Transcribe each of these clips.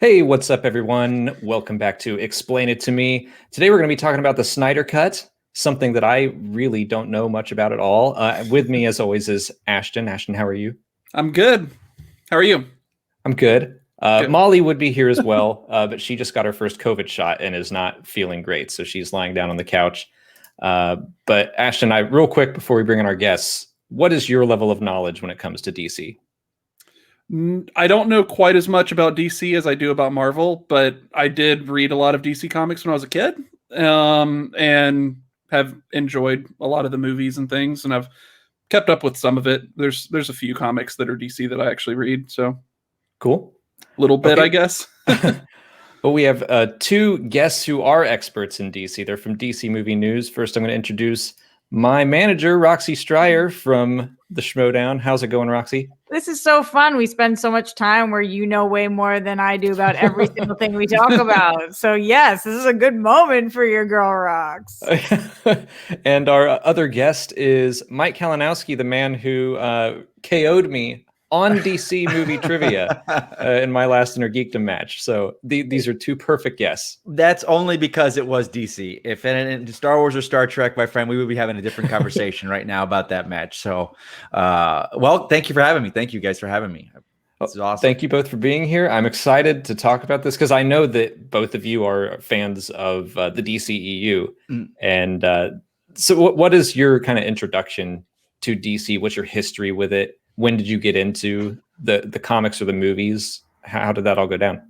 Hey, what's up, everyone? Welcome back to Explain It to Me. Today, we're going to be talking about the Snyder Cut, something that I really don't know much about at all. With me, as always, is Ashton. Ashton, how are you? I'm good. How are you? I'm good. Good. Molly would be here as well, but she just got her first COVID shot and is not feeling great, so she's lying down on the couch. But Ashton, real quick before we bring in our guests, what is your level of knowledge when it comes to DC? I don't know quite as much about DC as I do about Marvel, but I did read a lot of DC comics when I was a kid, and have enjoyed a lot of the movies and things, and I've kept up with some of it. There's a few comics that are DC that I actually read, so Cool. a little bit, Okay. I guess. Well, we have two guests who are experts in DC. They're from DC Movie News. First, I'm going to introduce my manager, Roxy Striar from the Schmodown. How's it going, Roxy? This is so fun. We spend so much time where you know way more than I do about every single thing we talk about. So yes, this is a good moment for your girl Rox. And our other guest is Mike Kalinowski, the man who KO'd me on DC movie trivia in my last Inner Geekdom match. So these are two perfect guests. That's only because it was DC. If in Star Wars or Star Trek, my friend, we would be having a different conversation right now about that match. So, well, thank you for having me. Thank you guys for having me. This is awesome. Thank you both for being here. I'm excited to talk about this because I know that both of you are fans of the DCEU. And so what is your kind of introduction to DC? What's your history with it? When did you get into the comics or the movies? How did that all go down?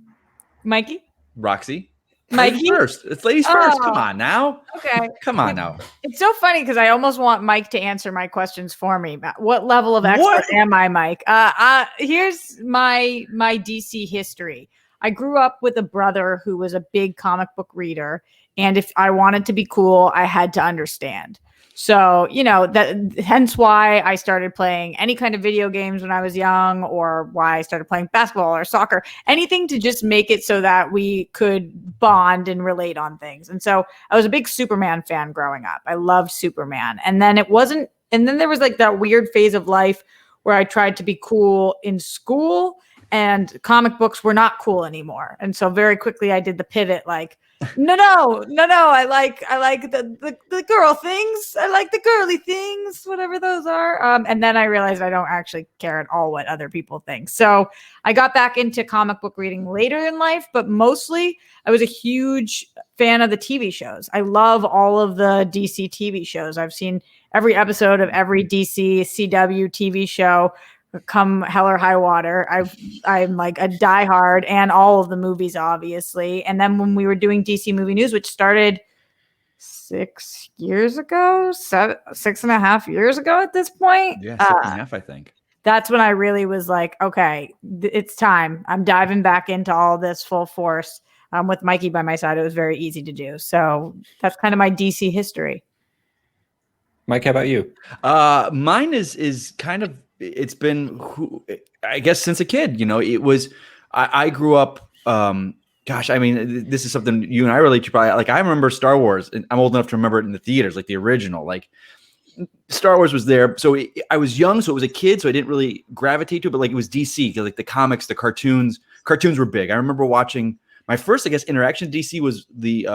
Mikey? Roxy? Mikey? Ladies first. It's ladies first. Come on now. Okay. Come on now. It's so funny because I almost want Mike to answer my questions for me. What level of expert am I, Mike? Here's my DC history. I grew up with a brother who was a big comic book reader, and if I wanted to be cool, I had to understand. So, hence why I started playing any kind of video games when I was young, or why I started playing basketball or soccer, anything to just make it so that we could bond and relate on things. And so I was a big Superman fan growing up. I loved Superman. And then there was like that weird phase of life where I tried to be cool in school and comic books were not cool anymore. And so very quickly I did the pivot, like, no. I like the girl things. I like the girly things, whatever those are. And then I realized I don't actually care at all what other people think. So I got back into comic book reading later in life, but mostly I was a huge fan of the TV shows. I love all of the DC TV shows. I've seen every episode of every DC CW TV show. Come hell or high water. I'm like a diehard, and all of the movies, obviously. And then when we were doing DC Movie News, which started 6 years ago, 6.5 years ago at this point. Yeah, 6.5, I think. That's when I really was like, okay, it's time. I'm diving back into all this full force. With Mikey by my side, it was very easy to do. So that's kind of my DC history. Mike, how about you? Mine is kind of, it's been, I guess, since a kid. It was, I grew up, gosh, I mean, this is something you and I relate to probably. Like, I remember Star Wars, and I'm old enough to remember it in the theaters, like the original. Like, Star Wars was there. So I was young, so it was a kid, so I didn't really gravitate to it, but like it was DC, like the comics, the cartoons were big. I remember watching, my first, I guess, interaction with DC was the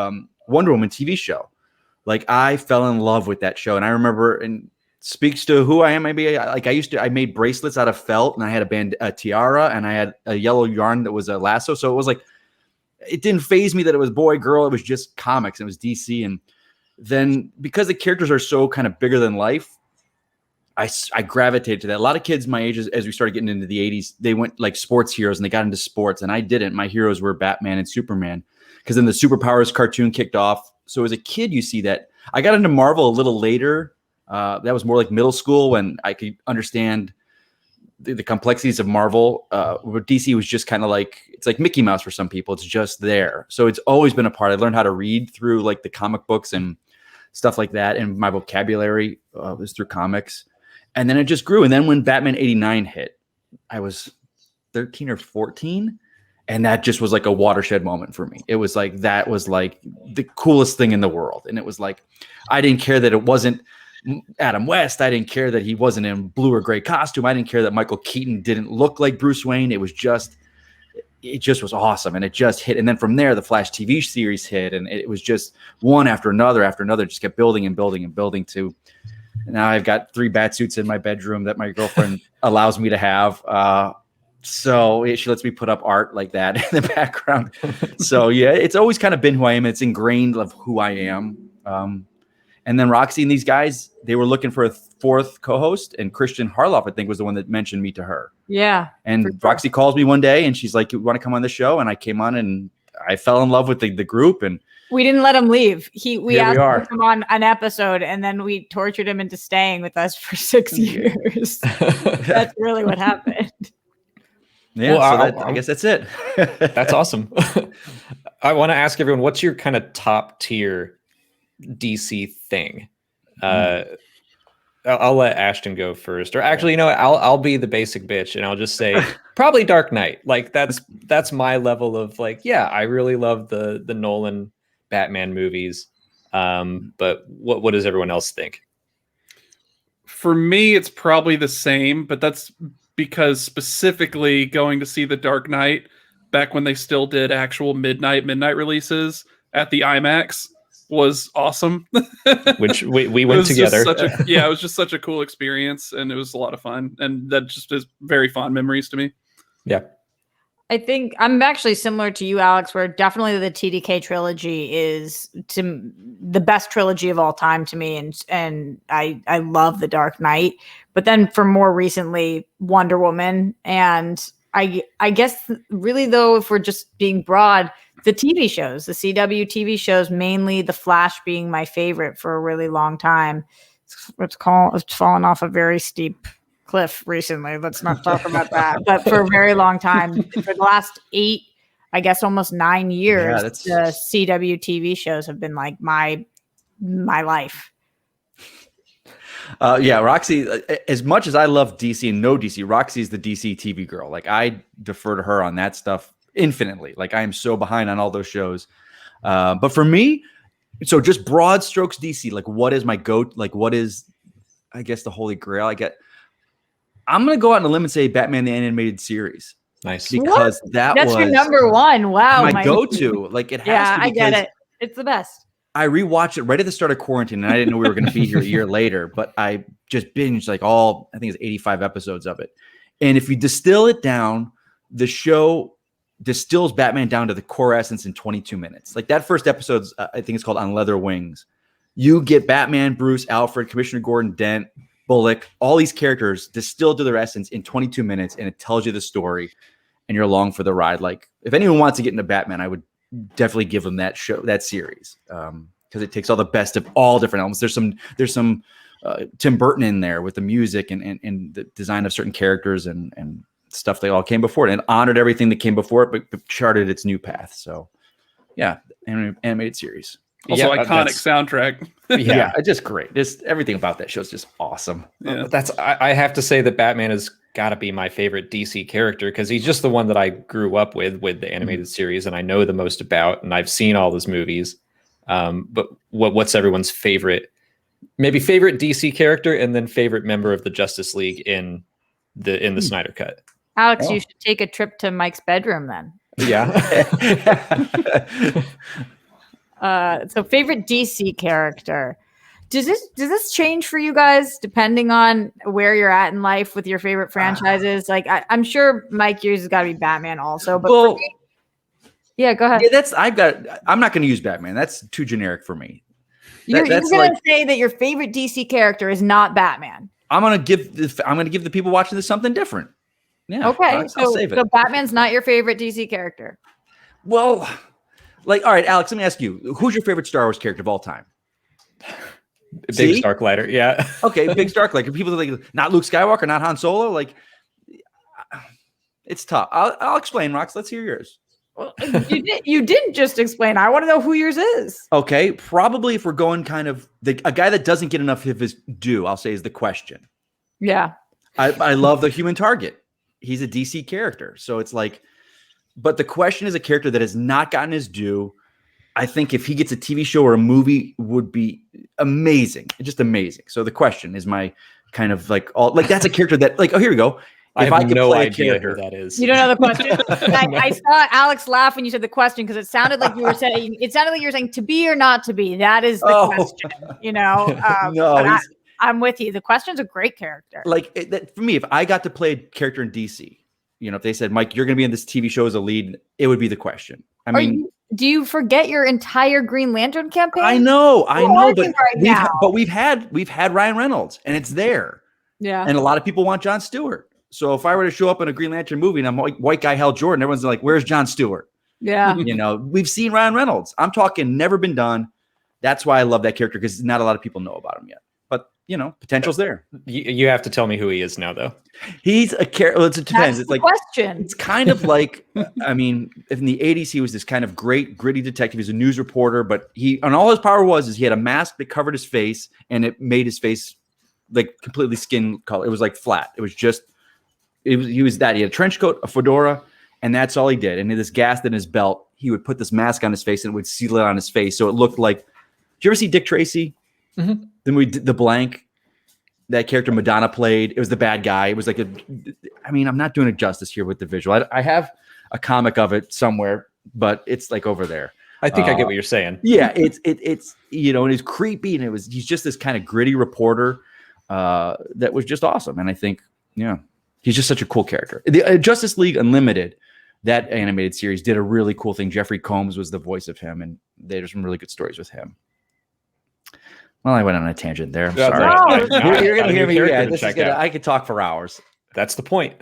Wonder Woman TV show. Like, I fell in love with that show, and I remember, and speaks to who I am. Maybe I made bracelets out of felt, and I had a tiara, and I had a yellow yarn that was a lasso. So it was like, it didn't faze me that it was boy, girl. It was just comics. And it was DC. And then because the characters are so kind of bigger than life, I gravitated to that. A lot of kids my age, as we started getting into the 80s, they went like sports heroes and they got into sports, and I didn't. My heroes were Batman and Superman, because then the Superpowers cartoon kicked off. So as a kid, you see that. I got into Marvel a little later. That was more like middle school, when I could understand the complexities of Marvel. Where DC was just kind of like, it's like Mickey Mouse for some people. It's just there. So it's always been a part. I learned how to read through like the comic books and stuff like that. And my vocabulary was through comics. And then it just grew. And then when Batman 89 hit, I was 13 or 14. And that just was like a watershed moment for me. It was like, that was like the coolest thing in the world. And it was like, I didn't care that it wasn't Adam West. I didn't care that he wasn't in blue or gray costume. I didn't care that Michael Keaton didn't look like Bruce Wayne. It was just, it just was awesome, and it just hit. And then from there, the Flash TV series hit, and it was just one after another, just kept building and building and building to. Now I've got 3 bat suits in my bedroom that my girlfriend allows me to have. So she lets me put up art like that in the background. So yeah, it's always kind of been who I am. It's ingrained of who I am. And then Roxy and these guys, they were looking for a 4th co-host, and Christian Harloff, I think, was the one that mentioned me to her. Yeah. And Roxy calls me one day and she's like, "You want to come on the show?" And I came on and I fell in love with the group, and we didn't let him leave. We asked him to come on an episode, and then we tortured him into staying with us for 6 years. That's really what happened. Yeah, well, so I guess that's it. That's awesome. I want to ask everyone, what's your kind of top tier DC thing? I'll let Ashton go first, or actually, I'll be the basic bitch, and I'll just say probably Dark Knight. Like that's my level of like, yeah, I really love the Nolan Batman movies. But what does everyone else think? For me, it's probably the same, but that's because specifically going to see The Dark Knight back when they still did actual midnight releases at the IMAX was awesome. Which we went together. It was just such a cool experience, and it was a lot of fun, and that just is very fond memories to me. Yeah. I think I'm actually similar to you, Alex, where definitely the TDK trilogy is the best trilogy of all time to me. And I love The Dark Knight, but then for more recently, Wonder Woman. And I guess really though, if we're just being broad, the TV shows, the CW TV shows, mainly The Flash being my favorite for a really long time. It's fallen off a very steep cliff recently. Let's not talk about that. But for a very long time, for the last 8, I guess almost 9 years, the CW TV shows have been like my life. Roxy, as much as I love DC and know DC, Roxy's the DC TV girl. Like I defer to her on that stuff infinitely. Like I am so behind on all those shows. But for me, so just broad strokes DC, like what is my go? Like what is, I guess, the holy grail? I'm going to go out on a limb and say Batman the Animated Series. Nice. Because that's your number one. Wow. My go-to. Like it has yeah, to. I get it. It's the best. I rewatched it right at the start of quarantine, and I didn't know we were going to be here a year later, but I just binged like I think it's 85 episodes of it. And if you distill it down, the show distills Batman down to the core essence in 22 minutes. Like that first episode, I think it's called On Leather Wings. You get Batman, Bruce, Alfred, Commissioner Gordon, Dent, Bullock, all these characters distilled to their essence in 22 minutes, and it tells you the story, and you're along for the ride. Like if anyone wants to get into Batman, I would definitely give them that series, because it takes all the best of all different elements. There's some Tim Burton in there with the music and the design of certain characters and stuff that all came before it, and honored everything that came before it, but charted its new path. So yeah, animated series. Also, iconic soundtrack. Yeah, just great. Just everything about that show is just awesome. Yeah. I have to say that Batman has got to be my favorite DC character, because he's just the one that I grew up with the animated series, and I know the most about, and I've seen all those movies. But what's everyone's favorite DC character, and then favorite member of the Justice League in the Snyder Cut? Alex, you should take a trip to Mike's bedroom then. Yeah. So favorite DC character. Does this change for you guys depending on where you're at in life with your favorite franchises? Like I'm sure Mike, yours has got to be Batman also, but for me, yeah, go ahead. Yeah, I'm not going to use Batman. That's too generic for me. You're going to say that your favorite DC character is not Batman. I'm going to give the people watching this something different. Yeah. Okay. I'll save it. So Batman's not your favorite DC character. Well, all right, Alex, let me ask you, who's your favorite Star Wars character of all time? Big Starklighter, yeah. Okay, Big Starklighter. People think not Luke Skywalker, not Han Solo. Like, it's tough. I'll explain, Rox. Let's hear yours. Well, you didn't just explain. I want to know who yours is. Okay, probably if we're going kind of a guy that doesn't get enough of his due, I'll say is the Question. Yeah. I love the Human Target. He's a DC character, so it's like. But the Question is a character that has not gotten his due. I think if he gets a TV show or a movie, would be amazing, just amazing. So the Question is my kind of that's a character that here we go. I If I have could no play a idea who character- that is. You don't know the question. I saw Alex laugh when you said the question because it sounded like you were saying to be or not to be. That is the question. No, but I'm with you. The question's a great character. Like for me, if I got to play a character in DC, if they said, Mike, you're going to be in this TV show as a lead, it would be the question. I mean, do you forget your entire Green Lantern campaign? I know, but we've had Ryan Reynolds, and it's there. Yeah, and a lot of people want Jon Stewart. So if I were to show up in a Green Lantern movie and I'm white guy Hal Jordan, everyone's like, "Where's Jon Stewart?" Yeah, we've seen Ryan Reynolds. I'm talking never been done. That's why I love that character because not a lot of people know about him yet. But potential's there. You have to tell me who he is now, though. He's a character. It depends. It's like question. It's kind of like, I mean, in the 80s, he was this kind of great, gritty detective. He's a news reporter, but and all his power is he had a mask that covered his face, and it made his face like completely skin color. It was like flat. It was just, he was that. He had a trench coat, a fedora, and that's all he did. And this gas in his belt, he would put this mask on his face and it would seal it on his face. So it looked like, did you ever see Dick Tracy? Mm-hmm. Then we did The Blank. That character Madonna played. It was the bad guy. It was like I'm not doing it justice here with the visual. I have a comic of it somewhere, but it's like over there. I think I get what you're saying. Yeah, it's and it's creepy, and he's just this kind of gritty reporter that was just awesome. And I think, he's just such a cool character. The Justice League Unlimited, that animated series, did a really cool thing. Jeffrey Combs was the voice of him, and there's some really good stories with him. Well, I went on a tangent there. I'm sorry. No. You're going to hear me. Yeah, I could talk for hours. That's the point.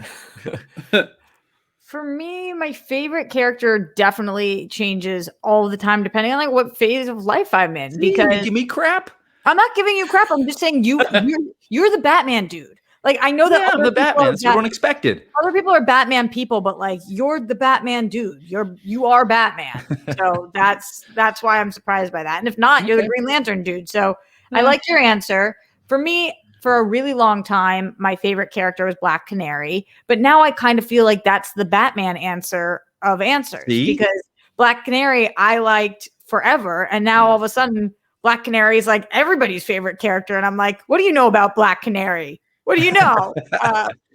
For me, my favorite character definitely changes all the time, depending on what phase of life I'm in. Because you give me crap. I'm not giving you crap. I'm just saying you're the Batman dude. Like, I know that I'm the Batman. That's what everyone expected. Other people are Batman people, but you're the Batman dude. You are Batman. So that's why I'm surprised by that. And if not, you're the Green Lantern dude. So I like your answer. For me, for a really long time, my favorite character was Black Canary. But now I kind of feel like that's the Batman answer of answers. Because Black Canary I liked forever. And now all of a sudden, Black Canary is like everybody's favorite character. And I'm like, what do you know about Black Canary? What do you know?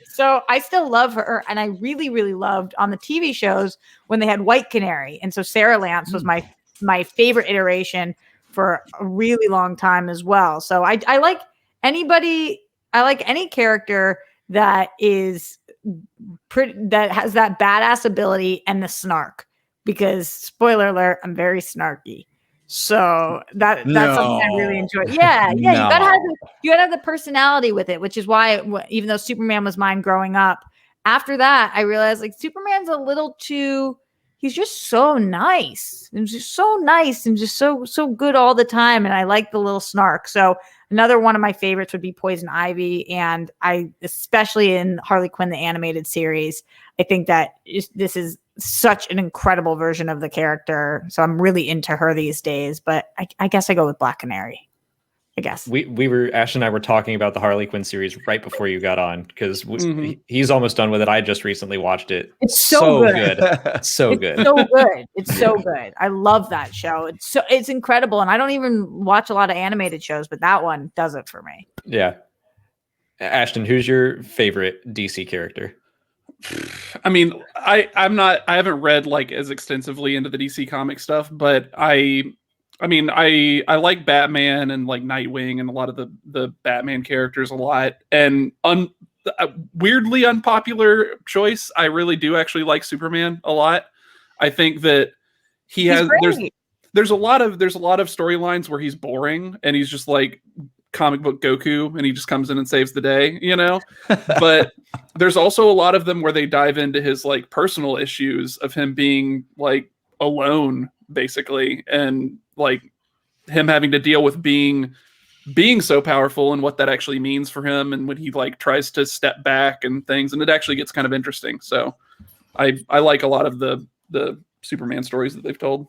So I still love her. And I really, really loved on the TV shows when they had White Canary. And so Sarah Lance was my favorite iteration for a really long time as well. So I like any character that is that has that badass ability and the snark, because spoiler alert, I'm very snarky. So that's something I really enjoy. Yeah. You gotta have the personality with it, which is why even though Superman was mine growing up, after that I realized Superman's a little too. He's just so nice and just so nice and just so good all the time, and I like the little snark. So another one of my favorites would be Poison Ivy, and I especially in Harley Quinn the animated series, I think that this is such an incredible version of the character. So I'm really into her these days, but I guess I go with Black Canary. I guess we were Ash and I were talking about the Harley Quinn series right before you got on, because he's almost done with it. I just recently watched it. It's so good. So good. So good. It's so good. I love that show. It's incredible. And I don't even watch a lot of animated shows, but that one does it for me. Yeah. Ashton, who's your favorite DC character? I mean, I haven't read as extensively into the DC comic stuff, but I like Batman and Nightwing and a lot of the Batman characters a lot. And weirdly unpopular choice, I really do actually like Superman a lot. I think that there's a lot of storylines where he's boring and he's just like comic book Goku and he just comes in and saves the day, But there's also a lot of them where they dive into his personal issues of him being alone basically, and him having to deal with being so powerful and what that actually means for him, and when he tries to step back and things, and it actually gets kind of interesting. So I like a lot of the Superman stories that they've told.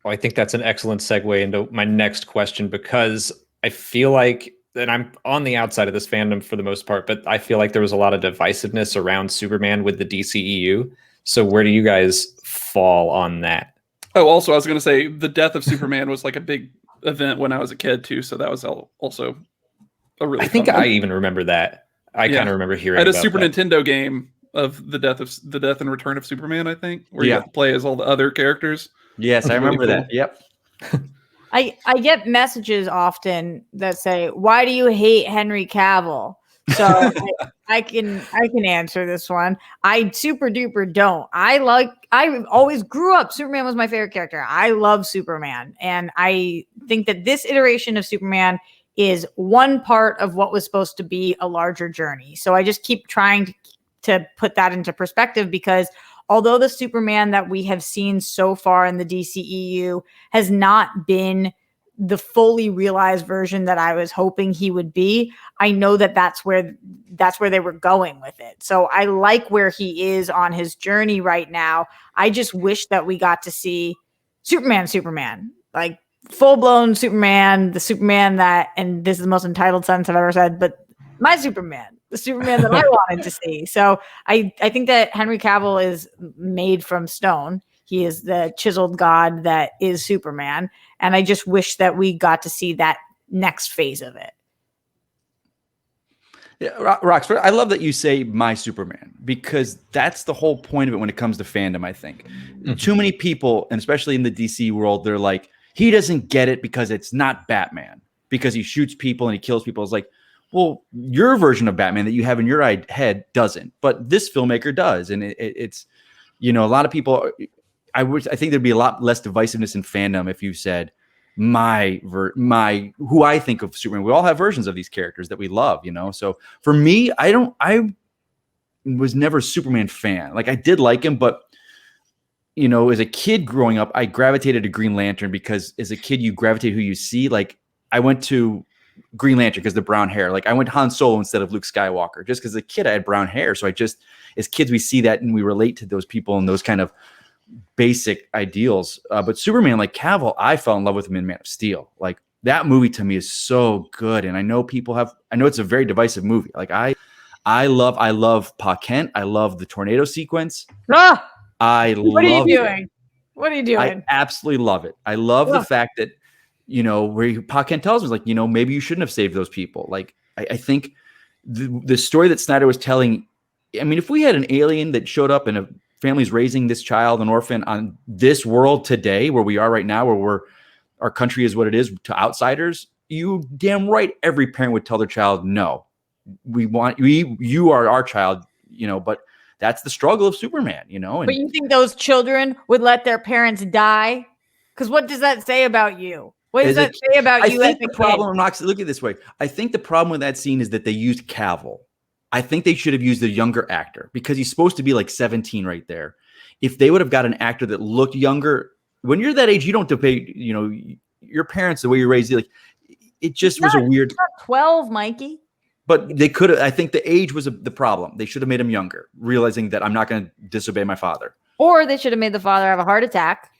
Well, I think that's an excellent segue into my next question, because I feel like, and I'm on the outside of this fandom for the most part, but I feel like there was a lot of divisiveness around Superman with the DCEU. So where do you guys fall on that? Oh, also, I was going to say the death of Superman was a big event when I was a kid too. So that was also a really. I think I even remember that. I kind of remember hearing I had a about Super that. Nintendo game of the death and return of Superman, I think, where you have to play as all the other characters. Yes, I remember really that. Yep. I get messages often that say, "Why do you hate Henry Cavill?" So I can answer this one. I super duper don't. I always grew up. Superman was my favorite character. I love Superman, and I think that this iteration of Superman is one part of what was supposed to be a larger journey. So I just keep trying to put that into perspective, because although the Superman that we have seen so far in the DCEU has not been the fully realized version that I was hoping he would be, I know that that's where they were going with it. So I like where he is on his journey right now. I just wish that we got to see Superman, like full-blown Superman, the Superman that, and this is the most entitled sentence I've ever said, but my Superman, the Superman that I wanted to see. So I think that Henry Cavill is made from stone. He is the chiseled god that is Superman. And I just wish that we got to see that next phase of it. Yeah, Rox, I love that you say my Superman, because that's the whole point of it when it comes to fandom, I think. Mm-hmm. Too many people, and especially in the DC world, they're like, he doesn't get it because it's not Batman, because he shoots people and he kills people. It's like, well, your version of Batman that you have in your head doesn't, but this filmmaker does. And it's, a lot of people, I think there'd be a lot less divisiveness in fandom if you said who I think of Superman. We all have versions of these characters that we love, So for me, I was never a Superman fan. Like, I did like him, but as a kid growing up, I gravitated to Green Lantern, because as a kid, you gravitate who you see. Like, I went to Green Lantern because the brown hair. Like, I went Han Solo instead of Luke Skywalker, just because as a kid I had brown hair. So as kids, we see that and we relate to those people and those kind of basic ideals. But Superman, like Cavill, I fell in love with him in Man of Steel. Like, that movie to me is so good. And I know it's a very divisive movie. Like, I love Pa Kent. I love the tornado sequence. What are you doing? I absolutely love it. I love the fact that, where Pa Kent tells us, like, maybe you shouldn't have saved those people. Like, I think the story that Snyder was telling, I mean, if we had an alien that showed up and a family's raising this child, an orphan, on this world today, where we are right now, where our country is what it is to outsiders, you damn right every parent would tell their child, no, you are our child, but that's the struggle of Superman, And, but you think those children would let their parents die? Because what does that say about you? What does that say about you? I think the problem, Roxy, look at it this way. I think the problem with that scene is that they used Cavill. I think they should have used a younger actor, because he's supposed to be like 17 right there. If they would have got an actor that looked younger, when you're that age, you don't debate, your parents, the way you're raised, like, it just was a weird. He's not 12, Mikey. But they could have, I think the age was the problem. They should have made him younger, realizing that I'm not going to disobey my father. Or they should have made the father have a heart attack.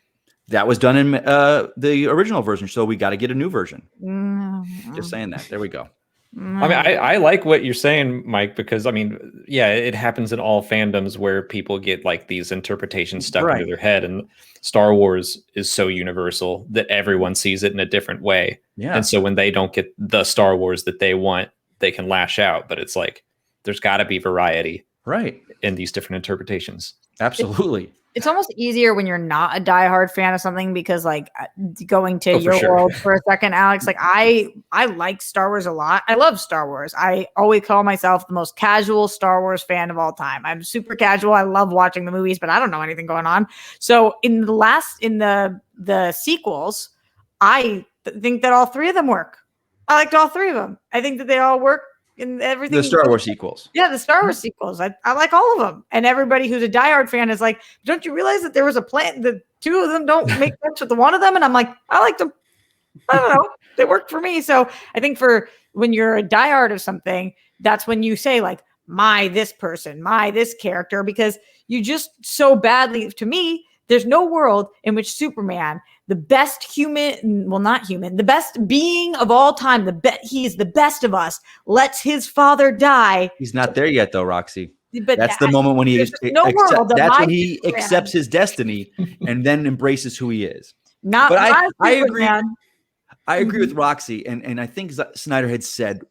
That was done in the original version, so we got to get a new version. Just saying that. There we go. I mean, I like what you're saying, Mike, because it happens in all fandoms where people get like these interpretations stuck into their head, and Star Wars is so universal that everyone sees it in a different way. Yeah. And so when they don't get the Star Wars that they want, they can lash out, but it's like, there's got to be variety in these different interpretations. Absolutely. It's almost easier when you're not a diehard fan of something, because like going to your world for a second, Alex, like I like Star Wars a lot. I love Star Wars. I always call myself the most casual Star Wars fan of all time. I'm super casual. I love watching the movies, but I don't know anything going on. So in the sequels, I think that all three of them work. I liked all three of them. I think that they all work in everything. The Star Wars sequels. Yeah, the Star Wars sequels. I like all of them. And everybody who's a diehard fan is like, don't you realize that there was a plan? The two of them don't make sense with the one of them. And I'm like, I liked them. I don't know. They worked for me. So I think for when you're a diehard of something, that's when you say like, this person, this character, because you just so badly, to me, there's no world in which Superman, the best the best being of all time, he is the best of us, lets his father die. He's not there yet, though, Roxy. But that's the moment when he accepts his destiny and then embraces who he is. I agree. I agree with Roxy, and I think Snyder had said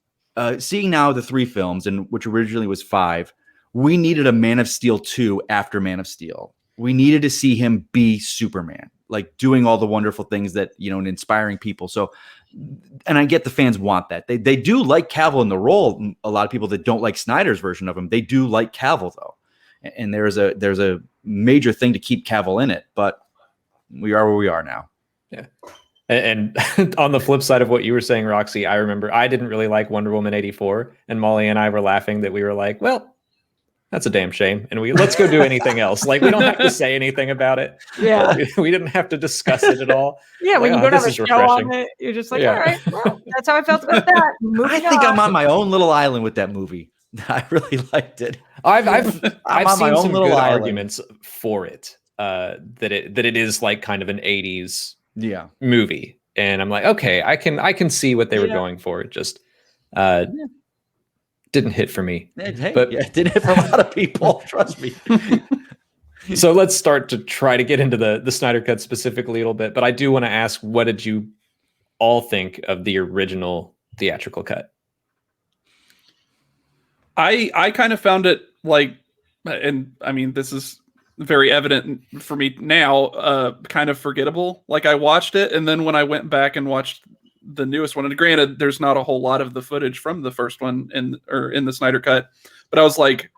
seeing now the 3 films, and which originally was 5, we needed a Man of Steel 2 after Man of Steel. We needed to see him be Superman, like doing all the wonderful things that, and inspiring people. So, and I get the fans want that. They do like Cavill in the role. A lot of people that don't like Snyder's version of him, they do like Cavill though. And there's a major thing to keep Cavill in it, but we are where we are now. Yeah. And on the flip side of what you were saying, Roxy, I remember I didn't really like Wonder Woman 84, and Molly and I were laughing that we were like, well, that's a damn shame. And let's go do anything else. Like, we don't have to say anything about it. Yeah. We didn't have to discuss it at all. Yeah. When like, you don't have a show on it, you're just like, all right, well, that's how I felt about that. I think I'm on my own little island with that movie. I really liked it. I've seen some good island. arguments for it. That it is like kind of an 80s movie. And I'm like, okay, I can see what they were going for. It just didn't hit for me. Hey, but it didn't hit for a lot of people. Trust me. So let's start to try to get into the Snyder Cut specifically a little bit. But I do want to ask, what did you all think of the original theatrical cut? I kind of found it like, and I mean, this is very evident for me now, kind of forgettable. Like, I watched it, and then when I went back and watched the newest one, and granted, there's not a whole lot of the footage from the first one in the Snyder Cut, but I was like,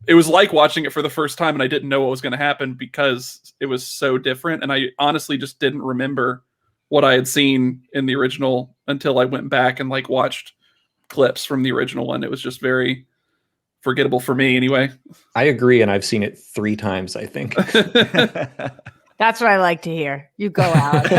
it was like watching it for the first time, and I didn't know what was going to happen because it was so different, and I honestly just didn't remember what I had seen in the original until I went back and like watched clips from the original one. It was just very forgettable for me anyway. I agree, and I've seen it 3 times, I think. That's what I like to hear. You go, Alex.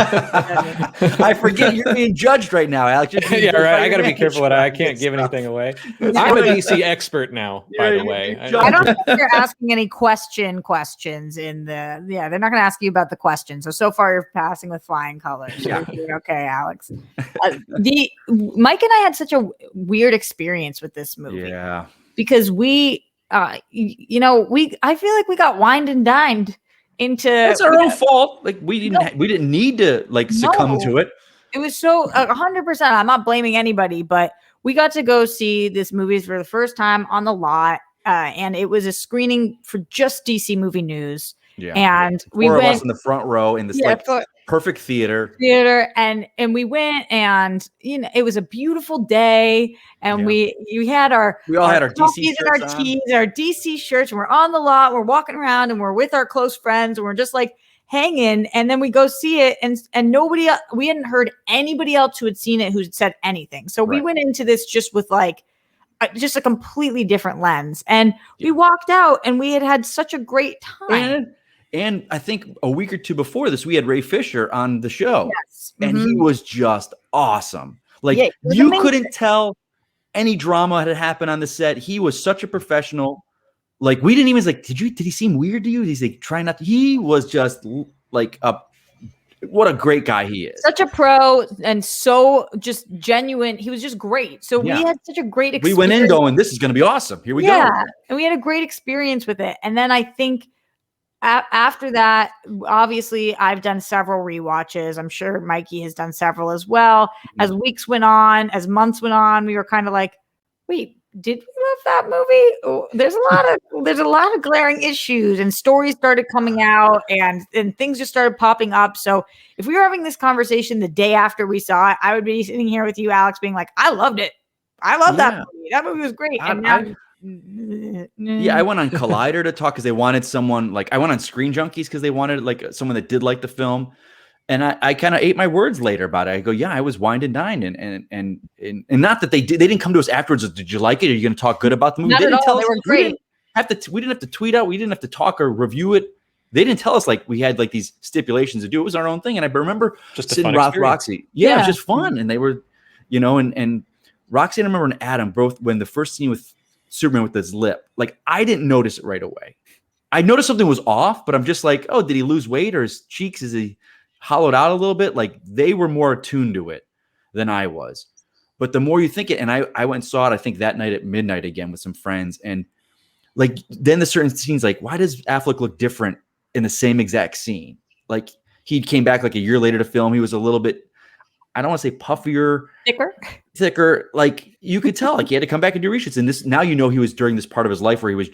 I forget you're being judged right now, Alex. Yeah, right. I got to be careful what I can't give anything away. I'm a DC expert now, by the way. I don't think you're asking any questions in the. Yeah, they're not going to ask you about the questions. So far, you're passing with flying colors. Yeah. Okay, Alex. Mike and I had such a weird experience with this movie. Yeah. Because we, I feel like we got wined and dined into. That's our own fault. Like, we didn't need to succumb to it. It was so 100%. I'm not blaming anybody, but we got to go see this movie for the first time on the lot, and it was a screening for just DC Movie News. Yeah, and we Four went of us in the front row in this perfect theater, and we went, and it was a beautiful day, and we all had our DC shirts on. our DC shirts, and we're on the lot, we're walking around, and we're with our close friends, and we're just like hanging, and then we go see it, and nobody, we hadn't heard anybody else who had seen it who had said anything, so we went into this just with like just a completely different lens, and we walked out, and we had such a great time. And I think a week or 2 before this, we had Ray Fisher on the show. Yes. And he was just awesome. Like, you amazing. Couldn't tell any drama had happened on the set. He was such a professional. Like, we didn't even like, did he seem weird to you? He's like, trying not to. He was just like what a great guy he is. Such a pro and so just genuine. He was just great. So we had such a great experience. We went in going, this is going to be awesome. Here we go. Yeah. And we had a great experience with it. And then I think after that, obviously, I've done several rewatches. I'm sure Mikey has done several as well. Mm-hmm. As weeks went on, as months went on, we were kind of like, wait, did we love that movie? Oh, there's a lot of glaring issues, and stories started coming out, and things just started popping up. So if we were having this conversation the day after we saw it, I would be sitting here with you, Alex, being like, I loved it. I love that movie. That movie was great. And now I went on Collider to talk because they wanted someone I went on Screen Junkies because they wanted someone that did like the film, and I kind of ate my words later about it. I go, I was wined and dined, and not that they didn't come to us afterwards. Did you like it? Are you going to talk good about the movie? Not at all. They were great. We didn't have to tweet out. We didn't have to talk or review it. They didn't tell us we had these stipulations to do. It was our own thing, and I remember just sitting with Roxy. It was just fun, and they were, and Roxy and I remember and Adam both when the first scene with Superman with his lip, I didn't notice it right away. I noticed something was off, but I'm just like, oh, did he lose weight or his cheeks? Is he hollowed out a little bit? They were more attuned to it than I was. But the more you think it, and I went and saw it, I think that night at midnight again with some friends. And then the certain scenes, why does Affleck look different in the same exact scene? He came back a year later to film. He was a little bit, I don't want to say puffier, thicker. Like you could tell, like he had to come back and do reshoots. And this now he was during this part of his life where he was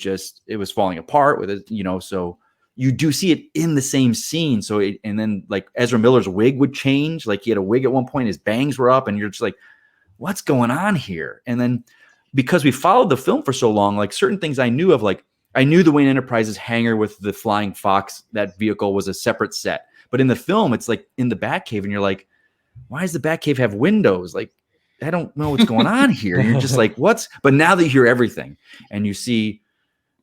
it was falling apart with it, so you do see it in the same scene. So and then like Ezra Miller's wig would change. Like he had a wig at one point, his bangs were up, and you're just like, what's going on here? And then because we followed the film for so long, like certain things I knew of, like I knew the Wayne Enterprises hangar with the Flying Fox, that vehicle was a separate set. But in the film, it's like in the Batcave, and you're like, why does the Batcave have windows? Like, I don't know what's going on here. And you're just like, what's? But now that you hear everything and you see,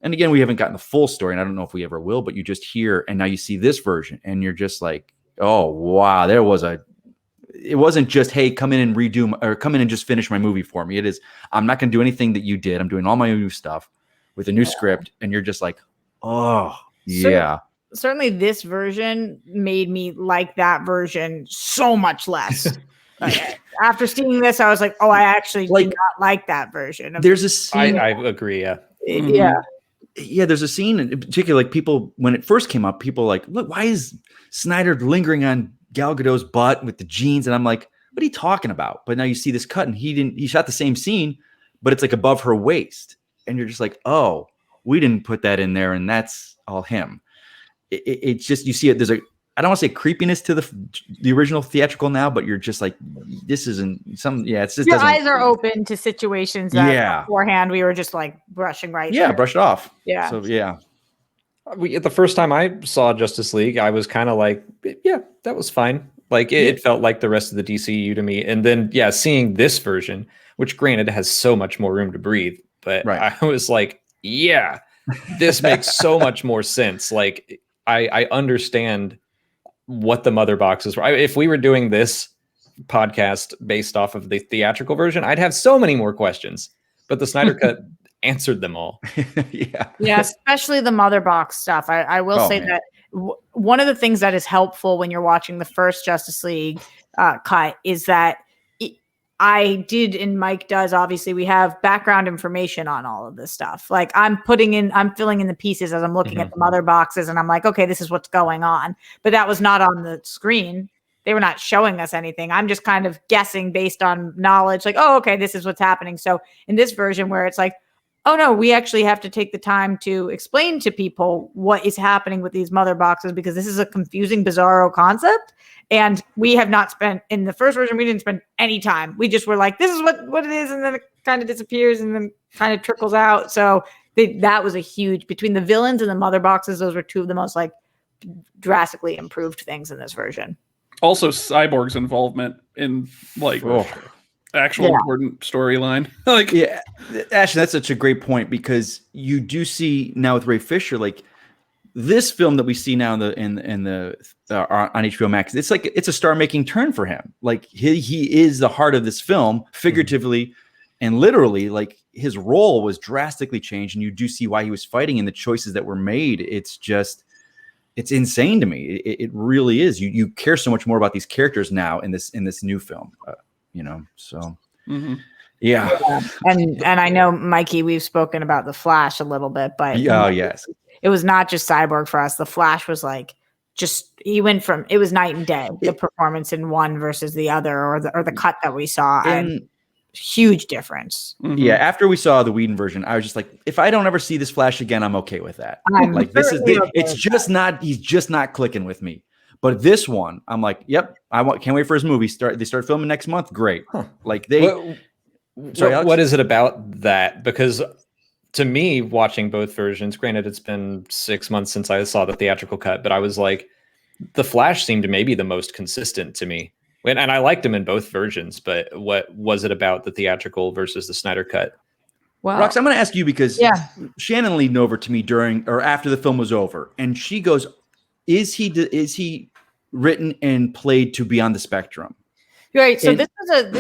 and again, we haven't gotten the full story, and I don't know if we ever will, but you just hear, and now you see this version, and you're just like, oh, wow, it wasn't just, hey, come in and redo, or come in and just finish my movie for me. It is, I'm not going to do anything that you did. I'm doing all my new stuff with a new script. And you're just like, oh, yeah. Certainly this version made me like that version so much less. After seeing this, I was like, oh, I actually do not like that version. There's a scene. I agree. Yeah. Yeah. Yeah. There's a scene in particular, like people, when it first came up, people like, look, why is Snyder lingering on Gal Gadot's butt with the jeans? And I'm like, what are you talking about? But now you see this cut, and he shot the same scene, but it's like above her waist. And you're just like, oh, we didn't put that in there. And that's all him. It's just, you see it. There's I don't want to say creepiness to the original theatrical now, but you're just like, this isn't some, it's just, your eyes are open to situations that beforehand we were just like brushing brush it off. Yeah. So, yeah. The first time I saw Justice League, I was kind of like, yeah, that was fine. Like it felt like the rest of the DCU to me. And then, seeing this version, which granted has so much more room to breathe, but I was like, yeah, this makes so much more sense. Like I understand what the mother boxes were. If we were doing this podcast based off of the theatrical version, I'd have so many more questions, but the Snyder Cut answered them all. Yeah, especially the mother box stuff. I will say that one of the things that is helpful when you're watching the first Justice League cut is that I did, and Mike does, obviously we have background information on all of this stuff. Like I'm filling in the pieces as I'm looking at the mother boxes, and I'm like, okay, this is what's going on. But that was not on the screen. They were not showing us anything. I'm just kind of guessing based on knowledge, like, oh, okay, this is what's happening. So in this version where it's like, oh no, we actually have to take the time to explain to people what is happening with these mother boxes, because this is a confusing, bizarro concept. And we have not spent, in the first version, we didn't spend any time. We just were like, this is what it is. And then it kind of disappears and then kind of trickles out. So that was a huge, between the villains and the mother boxes, those were two of the most like drastically improved things in this version. Also Cyborg's involvement in like actual important storyline. Ashton, that's such a great point, because you do see now with Ray Fisher, like this film that we see now on HBO Max, it's a star-making turn for him. Like he is the heart of this film, figuratively and literally. Like his role was drastically changed, and you do see why he was fighting and the choices that were made. It's insane to me. It really is. You care so much more about these characters now in this new film. So yeah. And I know, Mikey, we've spoken about the Flash a little bit, but yes. It was not just Cyborg for us. The Flash was like, he went from, it was night and day, the performance in one versus the other, or the cut that we saw. And huge difference. Yeah. After we saw the Whedon version, I was just like, if I don't ever see this Flash again, I'm okay with that. He's just not clicking with me. But this one, I'm like, yep, can't wait for his movie. They start filming next month. Great. Like what is it about that? Because to me, watching both versions, granted, it's been 6 months since I saw the theatrical cut, but I was like, the Flash seemed to maybe the most consistent to me. And I liked him in both versions, but what was it about the theatrical versus the Snyder cut? Well, Rox, I'm going to ask you, because Shannon leaned over to me during or after the film was over, and she goes, is he written and played to be on the spectrum? Right. So this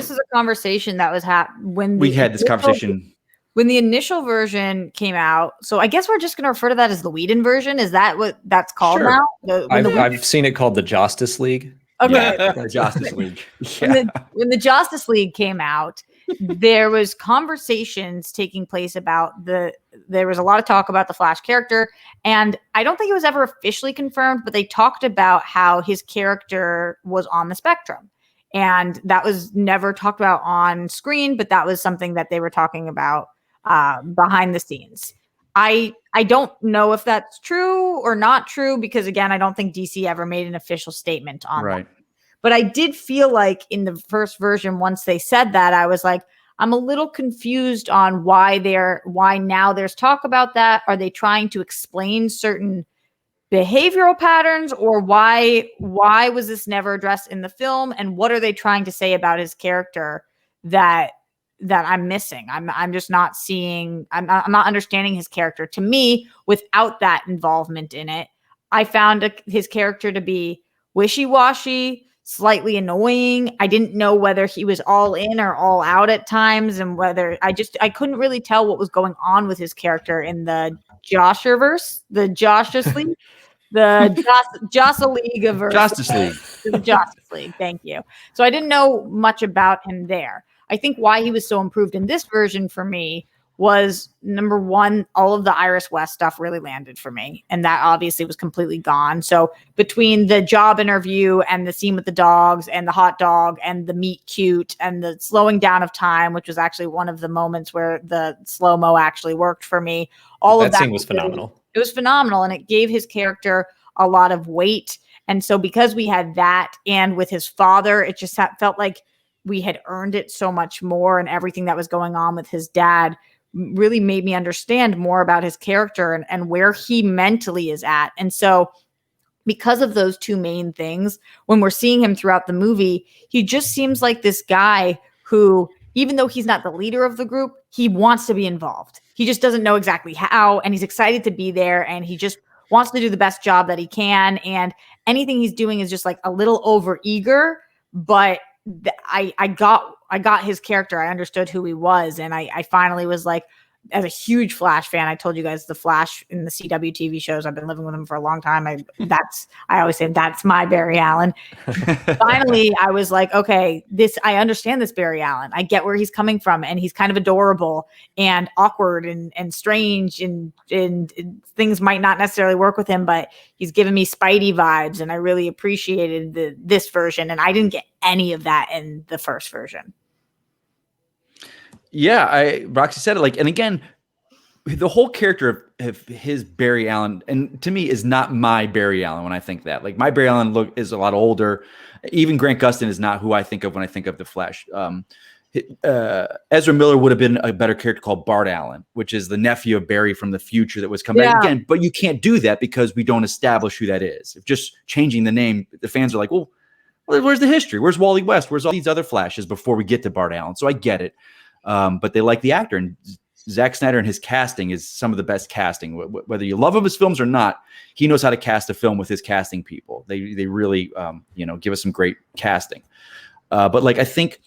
is a conversation that was when we had this conversation. When the initial version came out, so I guess we're just going to refer to that as the Whedon version. Is that what that's called now? I've seen it called the Justice League. Okay. The Justice League. When the Justice League came out, there was conversations taking place about there was a lot of talk about the Flash character, and I don't think it was ever officially confirmed, but they talked about how his character was on the spectrum. And that was never talked about on screen, but that was something that they were talking about behind the scenes. I don't know if that's true or not true, because again, I don't think DC ever made an official statement on that. But I did feel like in the first version, once they said that, I was like, I'm a little confused on why now there's talk about that. Are they trying to explain certain behavioral patterns, or why was this never addressed in the film? And what are they trying to say about his character that I'm missing? I'm just not seeing, I'm not understanding his character. To me, without that involvement in it, I found his character to be wishy-washy, slightly annoying. I didn't know whether he was all in or all out at times, and whether I couldn't really tell what was going on with his character in the Joshiverse, the Justice League, the Justice League. The Justice League. Thank you. So I didn't know much about him there. I think why he was so improved in this version for me was, number one, all of the Iris West stuff really landed for me. And that obviously was completely gone. So between the job interview and the scene with the dogs and the hot dog and the meet cute and the slowing down of time, which was actually one of the moments where the slow-mo actually worked for me. All of that scene was phenomenal. It was phenomenal. And it gave his character a lot of weight. And so because we had that, and with his father, it just felt like we had earned it so much more. And everything that was going on with his dad really made me understand more about his character and where he mentally is at. And so because of those two main things, when we're seeing him throughout the movie, he just seems like this guy who, even though he's not the leader of the group, he wants to be involved. He just doesn't know exactly how, and he's excited to be there, and he just wants to do the best job that he can. And anything he's doing is just like a little over eager, but I got his character. I understood who he was. And I finally was like, as a huge Flash fan, I told you guys the Flash in the CW TV shows, I've been living with him for a long time. I always say that's my Barry Allen. Finally, I was like, okay, I understand this Barry Allen. I get where he's coming from, and he's kind of adorable and awkward and strange, and things might not necessarily work with him, but he's giving me Spidey vibes, and I really appreciated this version, and I didn't get any of that in the first version. Yeah, Roxy said it, and again, the whole character of his Barry Allen, and to me, is not my Barry Allen when I think that. Like, my Barry Allen is a lot older. Even Grant Gustin is not who I think of when I think of the Flash. Ezra Miller would have been a better character called Bart Allen, which is the nephew of Barry from the future that was coming back again. But you can't do that because we don't establish who that is. If just changing the name, the fans are like, well, where's the history? Where's Wally West? Where's all these other Flashes before we get to Bart Allen? So I get it. But they like the actor, and Zack Snyder and his casting is some of the best casting. Whether you love his films or not, he knows how to cast a film with his casting people. They really, give us some great casting. But I think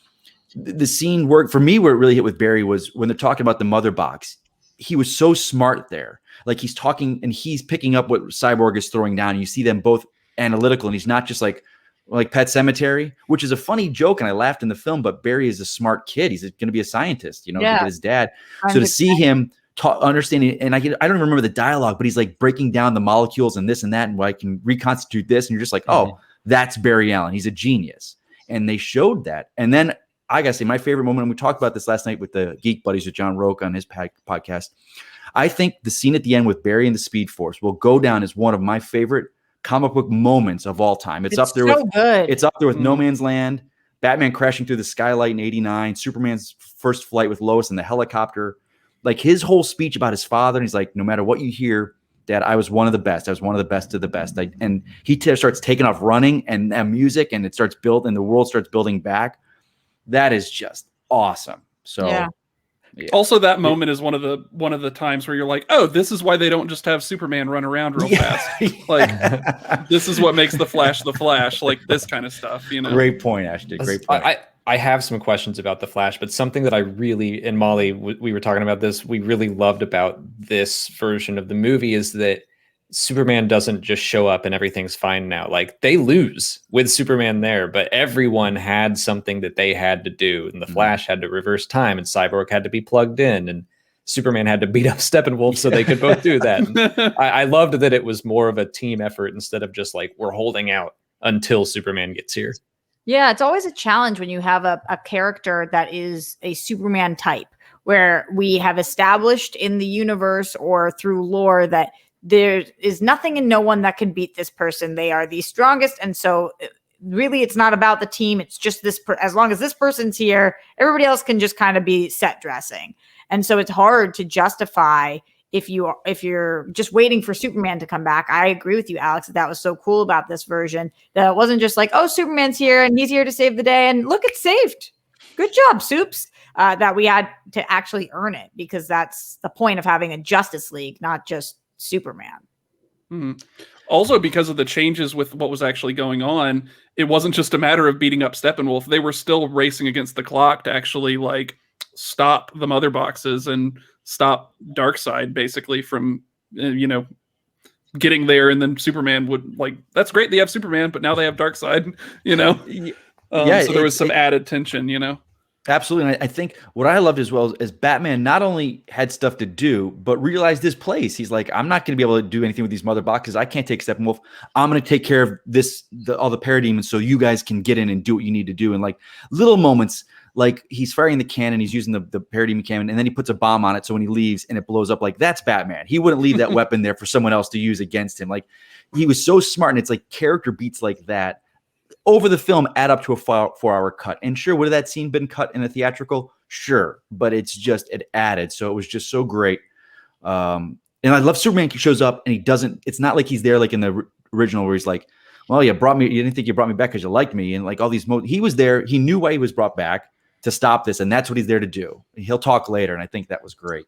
the scene worked for me. Where it really hit with Barry was when they're talking about the mother box. He was so smart there. Like, he's talking and he's picking up what Cyborg is throwing down. And you see them both analytical, and he's not just like Pet Sematary, which is a funny joke, and I laughed in the film, but Barry is a smart kid. He's going to be a scientist, to his dad. So to see him understanding, and I don't even remember the dialogue, but he's like breaking down the molecules and this and that, and I can reconstitute this, and you're just like, oh, that's Barry Allen. He's a genius. And they showed that. And then I gotta say, my favorite moment, and we talked about this last night with the Geek Buddies with John Roque on his podcast. I think the scene at the end with Barry and the Speed Force will go down as one of my favorite comic book moments of all time. It's up there with No Man's Land, Batman crashing through the skylight in '89, Superman's first flight with Lois in the helicopter. Like, his whole speech about his father, and he's like, no matter what you hear, Dad, I was one of the best. I was one of the best of the best. And he starts taking off running, and music, and it starts building, and the world starts building back. That is just awesome. So yeah. Also, that moment is one of the times where you're like, oh, this is why they don't just have Superman run around real fast. Like, this is what makes the Flash, like this kind of stuff. Great point, Ashton. Great point. I have some questions about the Flash, but something that I really, and Molly, we were talking about this, we really loved about this version of the movie is that Superman doesn't just show up and everything's fine now. Like, they lose with Superman there, but everyone had something that they had to do. And the Flash had to reverse time, and Cyborg had to be plugged in, and Superman had to beat up Steppenwolf so they could both do that. And I loved that it was more of a team effort instead of just like, we're holding out until Superman gets here. Yeah, it's always a challenge when you have a character that is a Superman type, where we have established in the universe or through lore that there is nothing and no one that can beat this person. They are the strongest. And so really it's not about the team. It's just as long as this person's here, everybody else can just kind of be set dressing. And so it's hard to justify if you're just waiting for Superman to come back. I agree with you, Alex, that was so cool about this version, that it wasn't just like, oh, Superman's here and he's here to save the day and look, it's saved. Good job, Soups. That we had to actually earn it, because that's the point of having a Justice League, not just Superman. Mm-hmm. Also, because of the changes with what was actually going on, it wasn't just a matter of beating up Steppenwolf. They were still racing against the clock to actually like stop the mother boxes and stop Darkseid basically from, getting there. And then Superman would like, that's great. They have Superman, but now they have Darkseid, so there was some added tension, Absolutely. And I think what I loved as well is Batman not only had stuff to do, but realized his place. He's like, I'm not going to be able to do anything with these mother boxes. I can't take Steppenwolf. I'm going to take care of all the parademons, so you guys can get in and do what you need to do. And like little moments, like he's firing the cannon, he's using the parademon cannon, and then he puts a bomb on it. So when he leaves and it blows up, like that's Batman. He wouldn't leave that weapon there for someone else to use against him. Like he was so smart. And it's like character beats like that over the film add up to a 4-hour cut. And sure, would have that scene been cut in a theatrical? Sure. But it added. So it was just so great. And I love Superman shows up and it's not like he's there like in the original where he's like, well, you didn't think you brought me back because you liked me. And like all these, he was there. He knew why he was brought back, to stop this. And that's what he's there to do. He'll talk later. And I think that was great.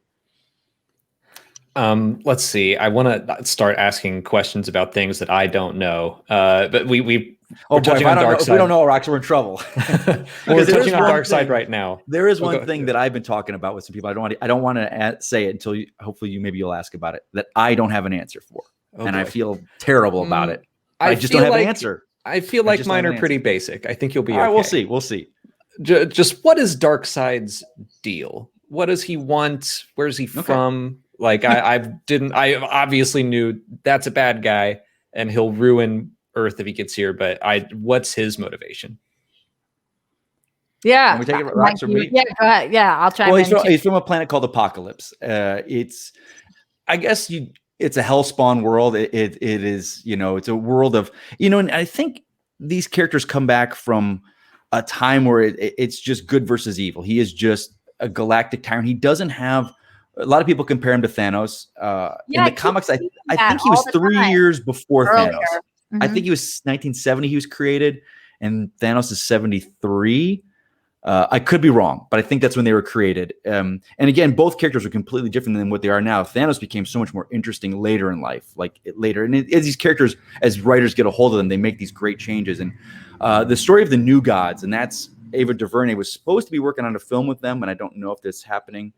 Let's see. I want to start asking questions about things that I don't know. But we're touching on Darkseid. If we don't know Roxy, we're in trouble. We're touching on Darkseid right now. There is one thing that I've been talking about with some people. I don't want to say it until hopefully you'll ask about it, that I don't have an answer for. And I feel terrible about it. I just don't have an answer. I feel like mine are pretty basic. I think you'll be okay. All right, we'll see. Just what is Darkseid's deal? What does he want? Where's he from? Like I obviously knew that's a bad guy and he'll ruin Earth if he gets here, but what's his motivation? Yeah. Can we take it, Rox, or me? Yeah, go ahead. Yeah, I'll try. Well, he's from a planet called Apocalypse. It's a hellspawn world. It is, it's a world of, and I think these characters come back from a time where it's just good versus evil. He is just a galactic tyrant. He doesn't have, a lot of people compare him to Thanos. In the comics, I think he was 3 years before Thanos. Mm-hmm. I think he was 1970 he was created, and Thanos is 73. I could be wrong, but I think that's when they were created. And again, both characters are completely different than what they are now. Thanos became so much more interesting later in life, And as these characters, as writers get a hold of them, they make these great changes. And the story of the New Gods, and that's Ava DuVernay was supposed to be working on a film with them, and I don't know if that's happening.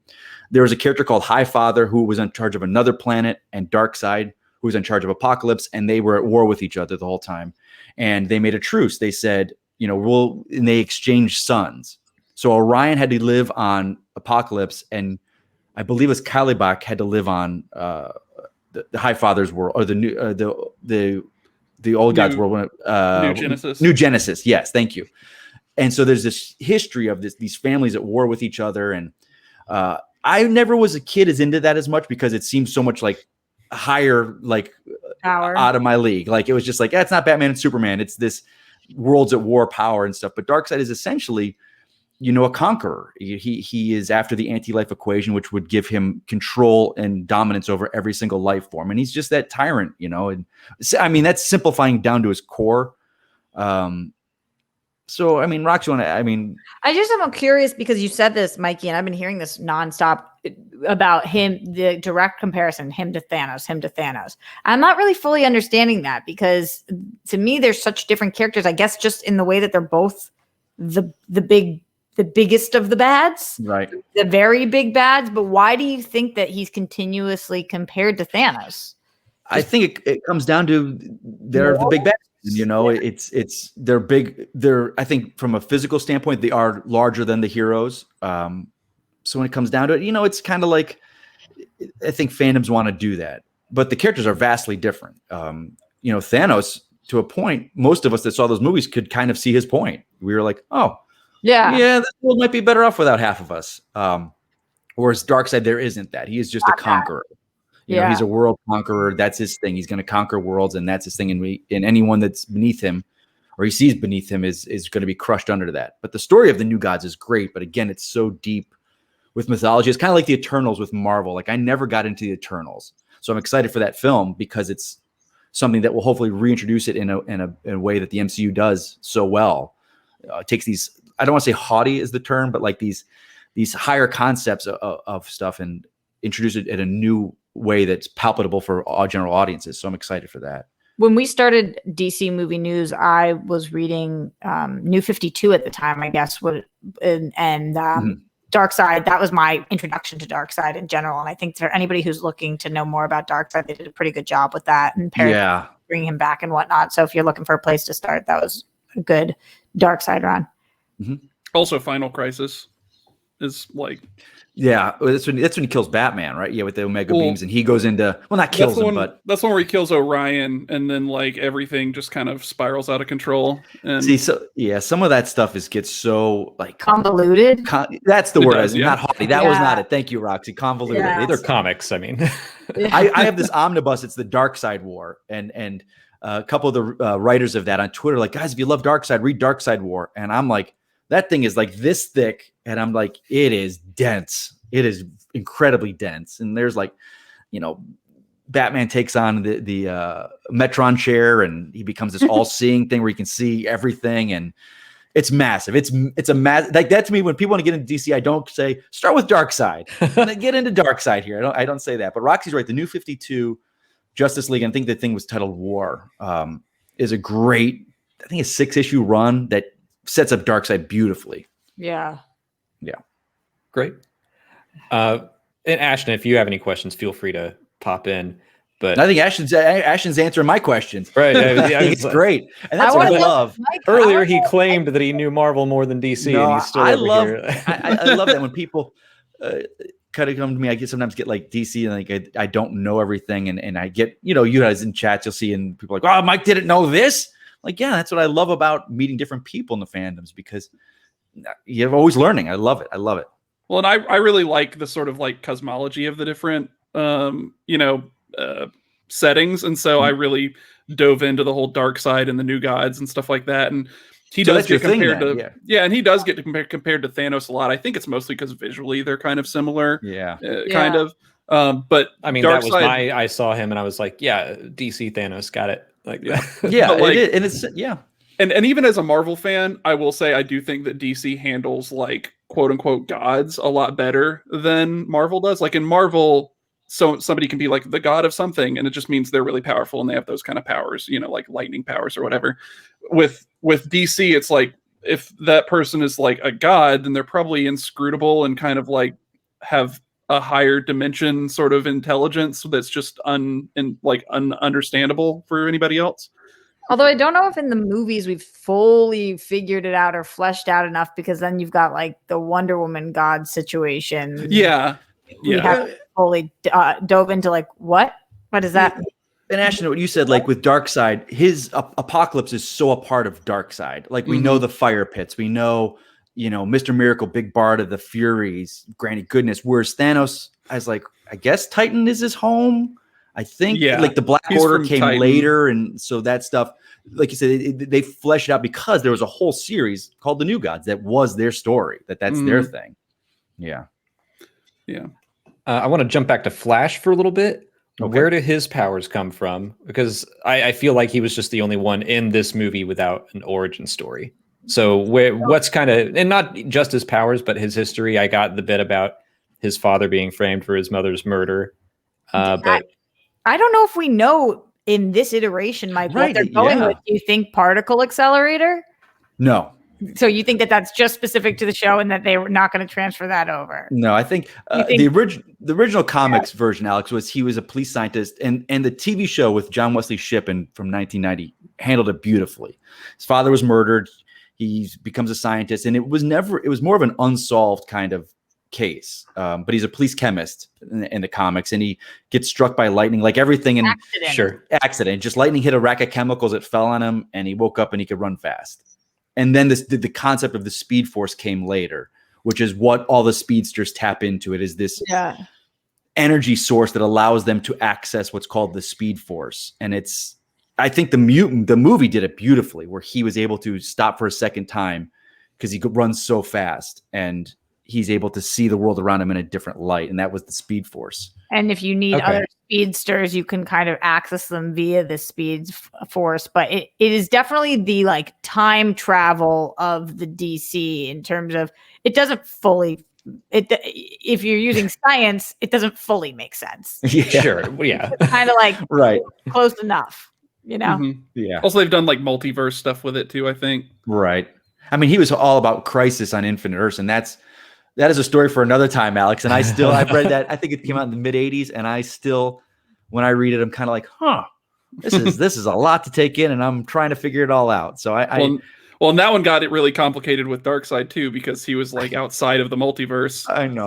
There was a character called Highfather who was in charge of another planet, and Darkseid who was in charge of Apocalypse, and they were at war with each other the whole time. And they made a truce. They said, and they exchanged sons. So Orion had to live on Apocalypse, and I believe it was Kalibak had to live on the Highfather's world, or the old God's world. New Genesis. New Genesis. Yes, thank you. And so there's this history of these families at war with each other. And I never was a kid as into that as much, because it seems so much like higher, like power out of my league. Like it was just like, it's not Batman and Superman. It's this worlds at war power and stuff. But Darkseid is essentially, a conqueror. He is after the anti-life equation, which would give him control and dominance over every single life form. And he's just that tyrant, and I mean, that's simplifying down to his core. So, I mean, Roxy, I'm curious because you said this, Mikey, and I've been hearing this nonstop about him, the direct comparison, him to Thanos. I'm not really fully understanding that, because to me, there's such different characters, I guess, just in the way that they're both the biggest of the bads, right? The very big bads. But why do you think that he's continuously compared to Thanos? I think it comes down to they're the big bads. They're big. I think from a physical standpoint, they are larger than the heroes. So when it comes down to it, it's kind of like, I think fandoms want to do that, but the characters are vastly different. Thanos to a point, most of us that saw those movies could kind of see his point. We were like, oh, Yeah. this world might be better off without half of us. Whereas Darkseid, there isn't that. He is just a conqueror. You know, he's a world conqueror. That's his thing. He's going to conquer worlds, and that's his thing. And anyone that's beneath him, or he sees beneath him, is going to be crushed under that. But the story of the New Gods is great. But again, it's so deep with mythology. It's kind of like the Eternals with Marvel. Like, I never got into the Eternals, so I'm excited for that film because it's something that will hopefully reintroduce it in a way that the MCU does so well. It takes these, I don't want to say haughty is the term, but like these higher concepts of stuff and introduce it in a new way that's palpable for all general audiences. So I'm excited for that. When we started DC Movie News, I was reading New 52 at the time, I guess, and Darkseid. That was my introduction to Darkseid in general. And I think for anybody who's looking to know more about Darkseid, they did a pretty good job with that and bringing him back and whatnot. So if you're looking for a place to start, that was a good Darkseid run. Mm-hmm. Also, Final Crisis is like, that's when he kills Batman, right? Yeah, with the Omega beams, and he goes into not kills him, but that's one where he kills Orion, and then like everything just kind of spirals out of control. And some of that stuff gets so like convoluted. That's the word. Not haughty. That was not it. Thank you, Roxy. Convoluted. Yeah. They're comics. I mean, I have this omnibus. It's the Darkseid War, and a couple of the writers of that on Twitter, like, guys, if you love Darkseid, read Darkseid War, and I'm like, that thing is like this thick, and I'm like, it is dense. It is incredibly dense. And there's like, Batman takes on the Metron chair, and he becomes this all-seeing thing where he can see everything, and it's massive. It's a massive, like, that to me, when people want to get into DC, I don't say start with Darkseid, get into Darkseid here. I don't say that. But Roxy's right. The New 52 Justice League, and I think the thing was titled War, is a great, I think, a 6-issue run that sets up Darkseid beautifully. Yeah. Great. And Ashton, if you have any questions, feel free to pop in. But I think Ashton's answering my questions. Right. It's great. And that's what I love. Earlier, he claimed that he knew Marvel more than DC, and he's still here. I love that when people kind of come to me. I sometimes get like DC, and like I don't know everything, and I get, you guys in chats, you'll see, and people are like, oh, Mike didn't know this. Like, yeah, that's what I love about meeting different people in the fandoms, because you're always learning. I love it. Well, and I really like the sort of like cosmology of the different, settings. And so I really dove into the whole Darkseid and the New Gods and stuff like that. And he does get compared to, and he does get compared to Thanos a lot. I think it's mostly because visually they're kind of similar. Kind of. But I mean, that was I saw him and I was like, yeah, DC Thanos, got it. Like, And even as a Marvel fan, I will say I do think that DC handles like quote unquote gods a lot better than Marvel does. Like in Marvel, so somebody can be like the god of something, and it just means they're really powerful and they have those kind of powers, like lightning powers or whatever. With DC, it's like if that person is like a god, then they're probably inscrutable and kind of like have a higher dimension sort of intelligence that's just ununderstandable for anybody else. Although I don't know if in the movies we've fully figured it out or fleshed out enough, because then you've got like the Wonder Woman god situation. We haven't fully dove into like what is that? And Ashton, what you said, like with Darkseid, his apocalypse is so a part of Darkseid. Like we know the fire pits, we know, Mr. Miracle, Big Bard of the Furies, Granny Goodness. Whereas Thanos, I guess Titan is his home. I think like the Black Order came later, and so that stuff, like you said, they fleshed it out because there was a whole series called The New Gods that was their story. That's their thing. Yeah. I want to jump back to Flash for a little bit. Okay. Where do his powers come from? Because I feel like he was just the only one in this movie without an origin story. So what's kind of, and not just his powers, but his history. I got the bit about his father being framed for his mother's murder. But I don't know if we know in this iteration, Mike, what they're going with. Do you think particle accelerator? No. So you think that that's just specific to the show and that they were not going to transfer that over? No, I think, the original comics version, Alex, was he was a police scientist, and the TV show with John Wesley Shippen from 1990 handled it beautifully. His father was murdered. He becomes a scientist, and it was more of an unsolved kind of case, but he's a police chemist in the comics, and he gets struck by lightning, like everything in accident. Just lightning hit a rack of chemicals, it fell on him, and he woke up and he could run fast. And then the concept of the Speed Force came later, which is what all the speedsters tap into. It is this energy source that allows them to access what's called the Speed Force. And I think the movie did it beautifully, where he was able to stop for a second time because he could run so fast, and he's able to see the world around him in a different light. And that was the Speed Force. And if you need other speedsters, you can kind of access them via the Speed Force. But it is definitely the like time travel of the DC in terms of it doesn't fully. If you're using science, it doesn't fully make sense. Sure. Yeah. It's kind of like close enough, you know? Mm-hmm. Yeah. Also, they've done like multiverse stuff with it too, I think. Right. I mean, he was all about Crisis on Infinite Earths, and that is a story for another time, Alex. And I've read that. I think it came out in the mid '80s, and I still, when I read it, I'm kind of like, this is a lot to take in, and I'm trying to figure it all out. So Well, and that one got it really complicated with Darkseid too, because he was like outside of the multiverse. I know.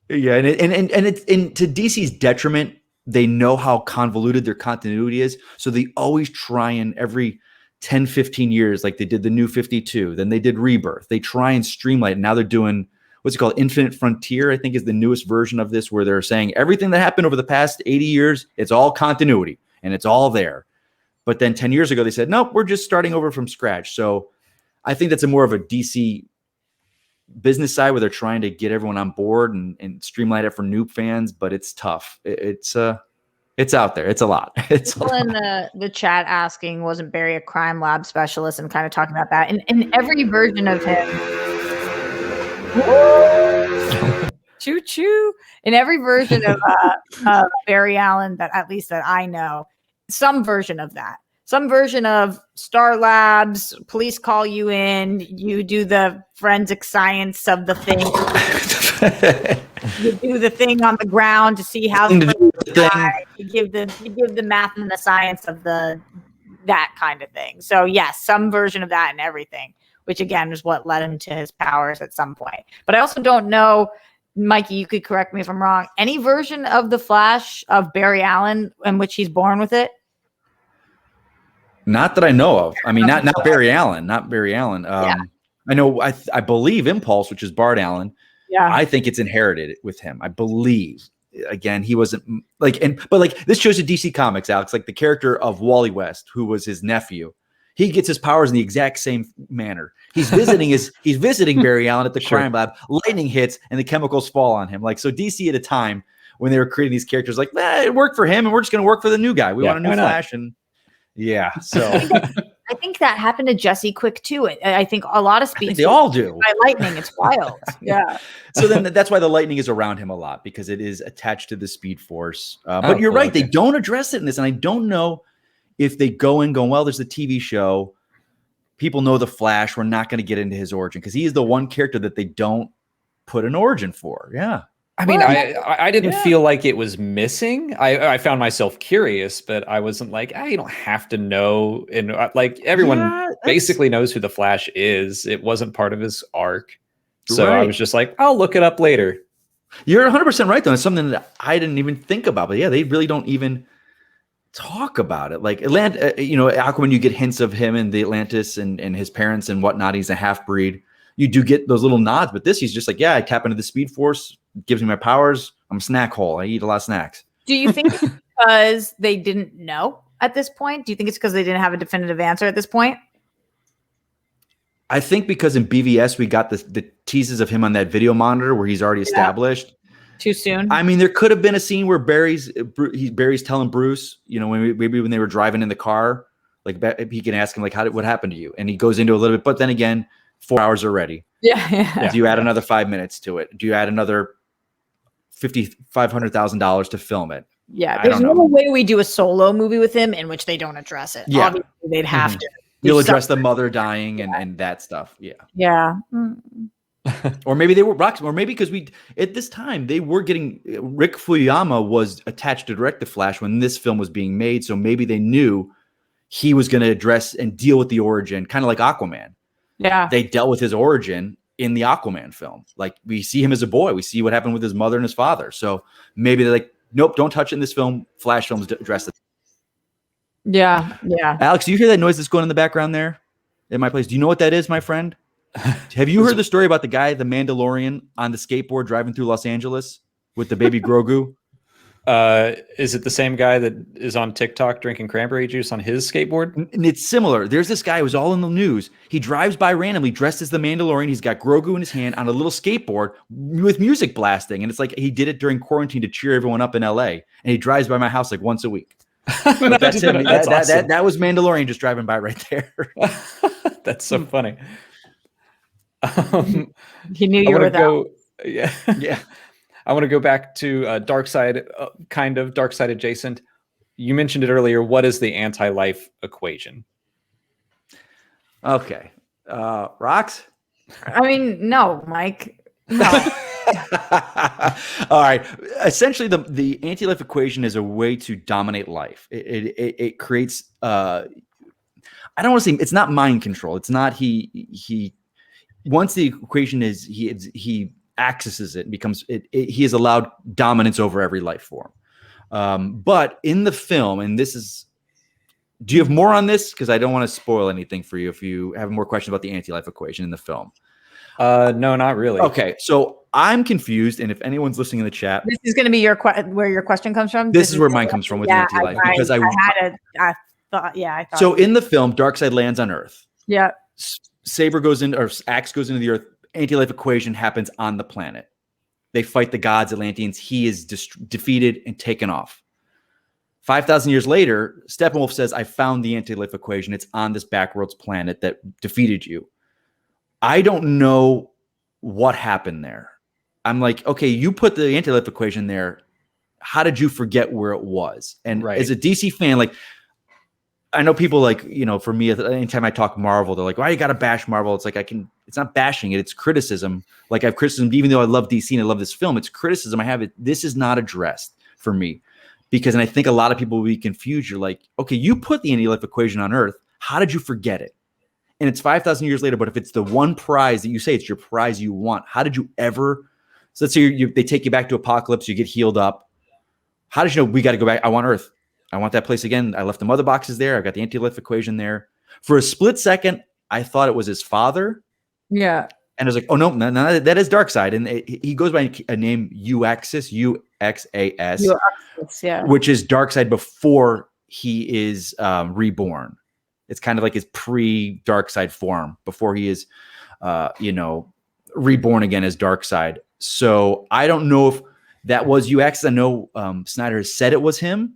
So. Yeah, and it's to DC's detriment. They know how convoluted their continuity is, so they always try and every 10, 15 years, like they did the New 52, then they did Rebirth. They try and streamline it. Now they're doing what's it called? Infinite Frontier, I think, is the newest version of this, where they're saying everything that happened over the past 80 years, it's all continuity and it's all there. But then 10 years ago, they said, nope, we're just starting over from scratch. So I think that's more of a DC business side where they're trying to get everyone on board and streamline it for new fans, but it's tough. It's out there. It's a lot. People in the chat asking, wasn't Barry a crime lab specialist, and kind of talking about that. In every version of him, choo choo. In every version of Barry Allen that at least that I know, some version of that. Some version of Star Labs, police call you in, you do the forensic science of the thing. You do the thing on the ground to see how you give the math and the science of that kind of thing. So yes, some version of that and everything, which again is what led him to his powers at some point. But I also don't know, Mikey, you could correct me if I'm wrong, any version of the Flash of Barry Allen in which he's born with it? Not that I know of. I mean, not Barry Allen, not Barry Allen. I know, I believe Impulse, which is Bart Allen. Yeah, I think it's inherited with him. I believe. Again, he wasn't but this shows you DC Comics, Alex. Like the character of Wally West, who was his nephew, he gets his powers in the exact same manner. He's visiting Barry Allen at the crime lab. Lightning hits and the chemicals fall on him. Like, so DC at a time when they were creating these characters, like, it worked for him, and we're just going to work for the new guy. We want a new Flash, and so I think that happened to Jesse Quick too. I think a lot of speeds they all do by lightning. It's wild. Yeah. So then that's why the lightning is around him a lot, because it is attached to the Speed Force. But you're right. Okay. They don't address it in this. And I don't know if they go, well, there's the TV show. People know the Flash. We're not going to get into his origin because he is the one character that they don't put an origin for. Yeah. I mean, I didn't feel like it was missing. I found myself curious, but I wasn't like, you don't have to know. And like everyone basically knows who the Flash is. It wasn't part of his arc. So I was just like, I'll look it up later. You're 100% right, though. It's something that I didn't even think about. But yeah, they really don't even talk about it. Like Aquaman, you get hints of him and the Atlantis and his parents and whatnot. He's a half-breed. You do get those little nods, but he's just like, I tap into the Speed Force, gives me my powers. I'm a snack hole. I eat a lot of snacks. Do you think it's because they didn't know at this point? Do you think it's because they didn't have a definitive answer at this point? I think because in BVS, we got the teases of him on that video monitor where he's already established. Too soon. I mean, there could have been a scene where Barry's telling Bruce, maybe when they were driving in the car, like he can ask him like, what happened to you? And he goes into a little bit, but then again, 4 hours already. Yeah. Do you add another 5 minutes to it? Do you add another $500,000 to film it? Yeah, there's no way we do a solo movie with him in which they don't address it. Yeah. Obviously, they'd have to. You'll address the mother dying and that stuff. Yeah. Yeah. Or maybe they were Roxy, or maybe because at this time they were getting Rick Fuyama was attached to direct the Flash when this film was being made, so maybe they knew he was going to address and deal with the origin, kind of like Aquaman. Yeah, they dealt with his origin in the Aquaman film. Like we see him as a boy. We see what happened with his mother and his father. So maybe they're like, nope, don't touch it in this film. Flash films address it. Yeah. Alex, do you hear that noise that's going in the background there in my place? Do you know what that is, my friend? Have you heard the story about the guy, the Mandalorian, on the skateboard driving through Los Angeles with the baby Grogu? Is it the same guy that is on TikTok drinking cranberry juice on his skateboard? And it's similar. There's this guy who's all in the news. He drives by randomly dressed as the Mandalorian. He's got Grogu in his hand on a little skateboard with music blasting. And it's like he did it during quarantine to cheer everyone up in LA. And he drives by my house like once a week. That's him. Awesome. That was Mandalorian just driving by right there. That's so funny. He knew you were there. Yeah. I want to go back to Dark Side, kind of Dark Side adjacent. You mentioned it earlier. What is the anti-life equation? Okay. Rox? I mean, no, Mike. No. All right. Essentially, the anti-life equation is a way to dominate life. It creates. I don't want to say it's not mind control. It's not he. Once the equation is he accesses it, becomes he is allowed dominance over every life form. But in the film, and this is. Do you have more on this? Because I don't want to spoil anything for you if you have more questions about the anti-life equation in the film. No, not really. Okay, so I'm confused, and if anyone's listening in the chat, this is going to be where your question comes from. This is where mine comes from with anti-life because I thought. So in the film, Darkseid lands on Earth. Yeah. Saber goes in, or Axe goes into the Earth. Anti-life equation happens on the planet. They fight the gods, Atlanteans. He is defeated and taken off. 5,000 years later, Steppenwolf says, I found the anti-life equation. It's on this backworlds planet that defeated you. I don't know what happened there. I'm like, okay, you put the anti-life equation there. How did you forget where it was? And as a DC fan, like, I know people like, for me, anytime I talk Marvel, they're like, why you got to bash Marvel? It's like, it's not bashing it. It's criticism. Like I have criticism, even though I love DC and I love this film, it's criticism. I have it. This is not addressed for me. Because, and I think a lot of people will be confused. You're like, okay, you put the anti-life equation on Earth. How did you forget it? And it's 5,000 years later. But if it's the one prize that you say it's your prize you want, how did you ever? So let's say they take you back to Apocalypse. You get healed up. How did you know we got to go back? I want Earth. I want that place again. I left the mother boxes there. I got the anti-life equation there. For a split second, I thought it was his father. Yeah. And I was like, oh, no, that is Darkseid. And he goes by a name Uxas, Uxas, yeah. Which is Darkseid before he is reborn. It's kind of like his pre-Darkseid form before he is, reborn again as Darkseid. So I don't know if that was Uxas. I know Snyder has said it was him.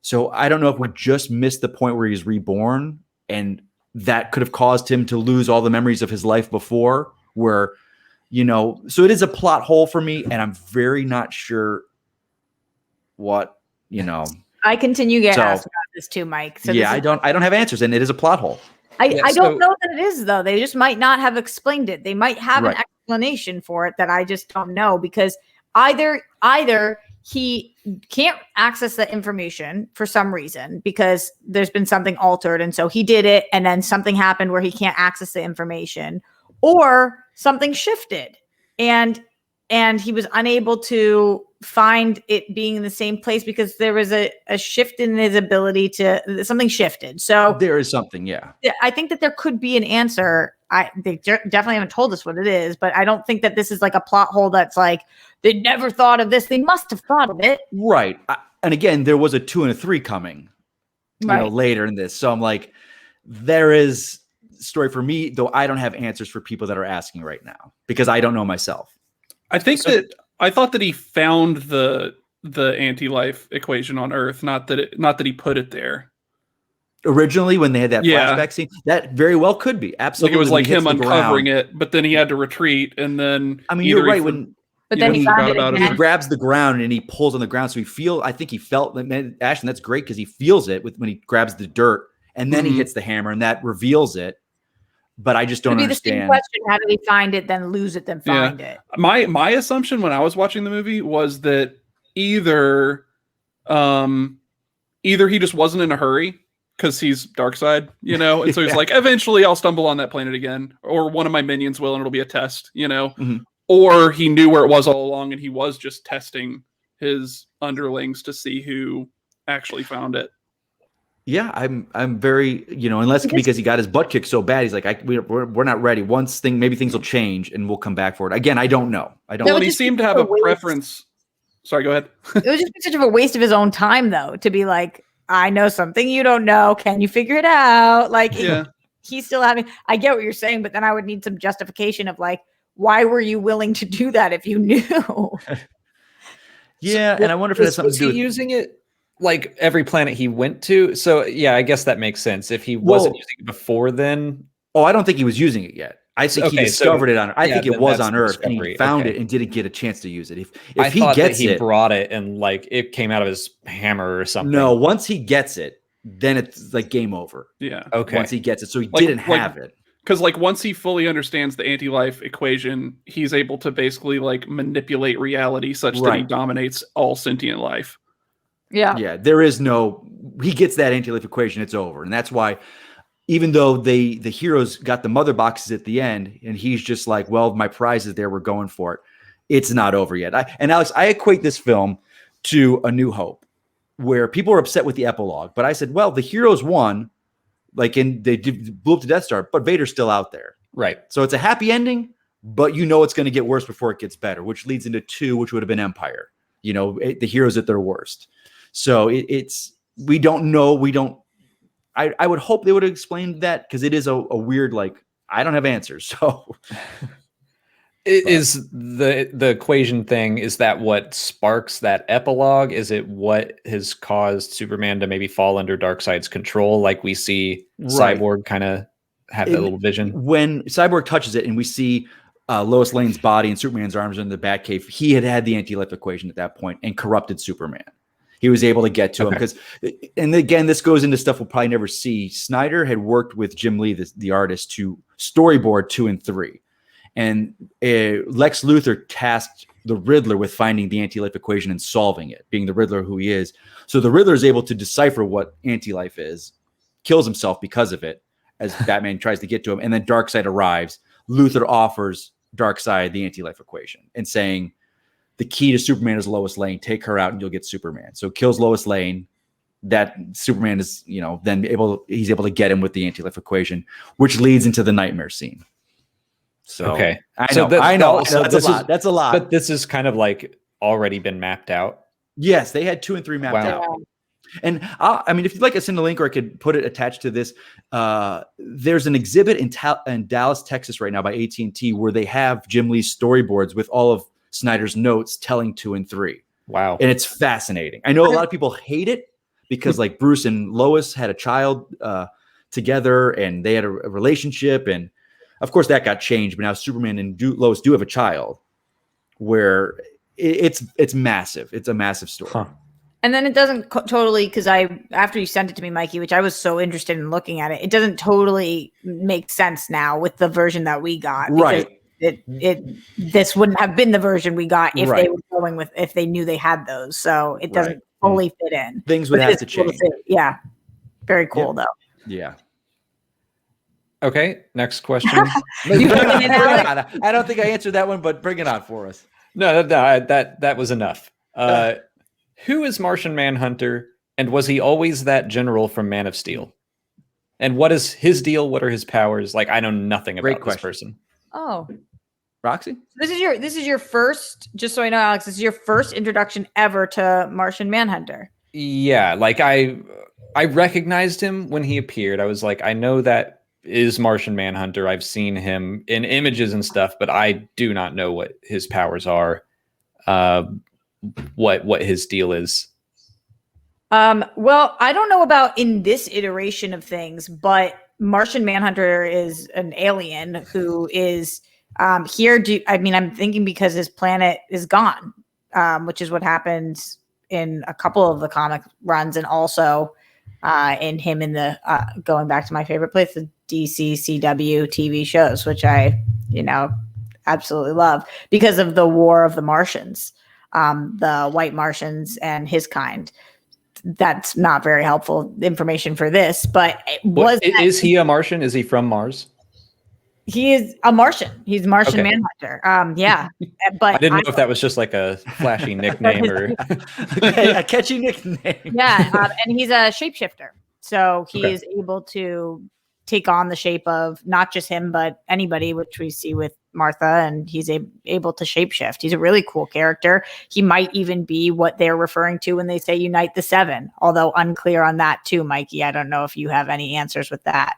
So I don't know if we just missed the point where he's reborn and that could have caused him to lose all the memories of his life before where, so it is a plot hole for me and I'm very not sure what, I continue to get asked about this too, Mike. So yeah, I don't have answers and it is a plot hole. I don't know that it is though. They just might not have explained it. They might have an explanation for it that I just don't know because either he can't access the information for some reason because there's been something altered. And so he did it. And then something happened where he can't access the information or something shifted and he was unable to find it being in the same place because there was a shift in his ability to something shifted. So there is something. Yeah. I think that there could be an answer. They definitely haven't told us what it is, but I don't think that this is like a plot hole that's like, they never thought of this. They must have thought of it. Right. And again, there was a 2 and a 3 coming, later in this. So I'm like, there is story for me, though I don't have answers for people that are asking right now because I don't know myself. I thought that he found the anti-life equation on Earth, not that he put it there. Originally, when they had that flashback scene, that very well could be absolutely. Like it was like him uncovering it, but then he had to retreat, and then you're right. But then he found he grabs the ground and he pulls on the ground, so I think he felt. Ashton, that's great because he feels it when he grabs the dirt, and then he hits the hammer, and that reveals it. But I just don't understand. The same question: how did he find it, then lose it, then find it? My assumption when I was watching the movie was that either he just wasn't in a hurry because he's Darkseid, and so he's like, eventually I'll stumble on that planet again, or one of my minions will, and it'll be a test, or he knew where it was all along and he was just testing his underlings to see who actually found it. Yeah, I'm very, unless because he got his butt kicked so bad, he's like, we're not ready. Maybe things will change and we'll come back for it. Again, I don't know. Well, he seemed to have a preference. Sorry, go ahead. It was just such of a waste of his own time, though, to be like, I know something you don't know. Can you figure it out? Like, he's still having. I get what you're saying, but then I would need some justification of like, why were you willing to do that if you knew? Yeah, and I wonder if it has something to do with using it like every planet he went to. So yeah, I guess that makes sense. If he wasn't using it before then. Oh, I don't think he was using it yet. I think he discovered it on. I think it was on Earth, and he found it and didn't get a chance to use it. If he gets it, he brought it and like it came out of his hammer or something. No, once he gets it, then it's like game over. Yeah. Okay. Once he gets it, so he didn't have it. Because like once he fully understands the anti-life equation, he's able to basically like manipulate reality such that he dominates all sentient life. Yeah. Yeah. There is no. He gets that anti-life equation, it's over, and that's why. Even though the heroes got the mother boxes at the end, and he's just like, well, my prize is there. We're going for it. It's not over yet. And Alex, I equate this film to A New Hope, where people are upset with the epilogue. But I said, well, the heroes won, they blew up the Death Star, but Vader's still out there. Right. So it's a happy ending, but it's going to get worse before it gets better, which leads into 2, which would have been Empire. The heroes at their worst. So we don't know. I would hope they would have explained that, because it is a weird, like, I don't have answers. So is the equation thing, is that what sparks that epilogue? Is it what has caused Superman to maybe fall under Darkseid's control? Like we see Cyborg kind of have that little vision. When Cyborg touches it and we see Lois Lane's body and Superman's arms in the Batcave, he had the anti-life equation at that point and corrupted Superman. He was able to get to him because, and again, this goes into stuff we'll probably never see. Snyder had worked with Jim Lee, the artist, to storyboard 2 and 3. And Lex Luthor tasked the Riddler with finding the anti-life equation and solving it, being the Riddler who he is. So the Riddler is able to decipher what anti-life is, kills himself because of it, as Batman tries to get to him. And then Darkseid arrives. Luthor offers Darkseid the anti-life equation and saying, the key to Superman is Lois Lane. Take her out and you'll get Superman. So kills Lois Lane. That Superman is, then he's able to get him with the anti-life equation, which leads into the nightmare scene. So okay, I know. That's a lot. But this is kind of like already been mapped out. Yes, they had 2 and 3 mapped out. And if you'd like to send a link, or I could put it attached to this, there's an exhibit in Dallas, Texas right now by AT&T where they have Jim Lee's storyboards with all of Snyder's notes telling 2 and 3. Wow. And it's fascinating. I know a lot of people hate it because like Bruce and Lois had a child together and they had a relationship. And of course that got changed, but now Superman and Lois do have a child where it's massive. It's a massive story. Huh. And then it doesn't totally, because after you sent it to me, Mikey, which I was so interested in looking at it, it doesn't totally make sense now with the version that we got. Right. This wouldn't have been the version we got if they were going with, if they knew they had those. So it doesn't fully fit in. Things would have to change. Yeah. Very cool though. Yeah. Okay. Next question. I don't think I answered that one, but bring it on for us. No, that was enough. Who is Martian Manhunter, and was he always that general from Man of Steel? And what is his deal? What are his powers? Like, I know nothing about this person. Oh, Roxy? This is your first, just so I know, Alex, this is your first introduction ever to Martian Manhunter. Yeah, like I recognized him when he appeared. I was like, I know that is Martian Manhunter. I've seen him in images and stuff, but I do not know what his powers are. What his deal is. Well, I don't know about in this iteration of things, but Martian Manhunter is an alien who is here. I'm thinking because his planet is gone, which is what happens in a couple of the comic runs, and also in him in the going back to my favorite place, the DC CW TV shows, which I absolutely love because of the War of the Martians, the White Martians and his kind. that's not very helpful information for this. But is he a Martian? Is he from Mars? He is a Martian. He's Martian Okay. Manhunter. Yeah, but I didn't know if that was just like a flashy nickname or a catchy nickname. Yeah, and he's a shapeshifter, so he Okay. is able to take on the shape of not just him, but anybody, which we see with Martha, and he's able to shapeshift. He's a really cool character. He might even be what they're referring to when they say Unite the Seven, although unclear on that too, Mikey. I don't know if you have any answers with that.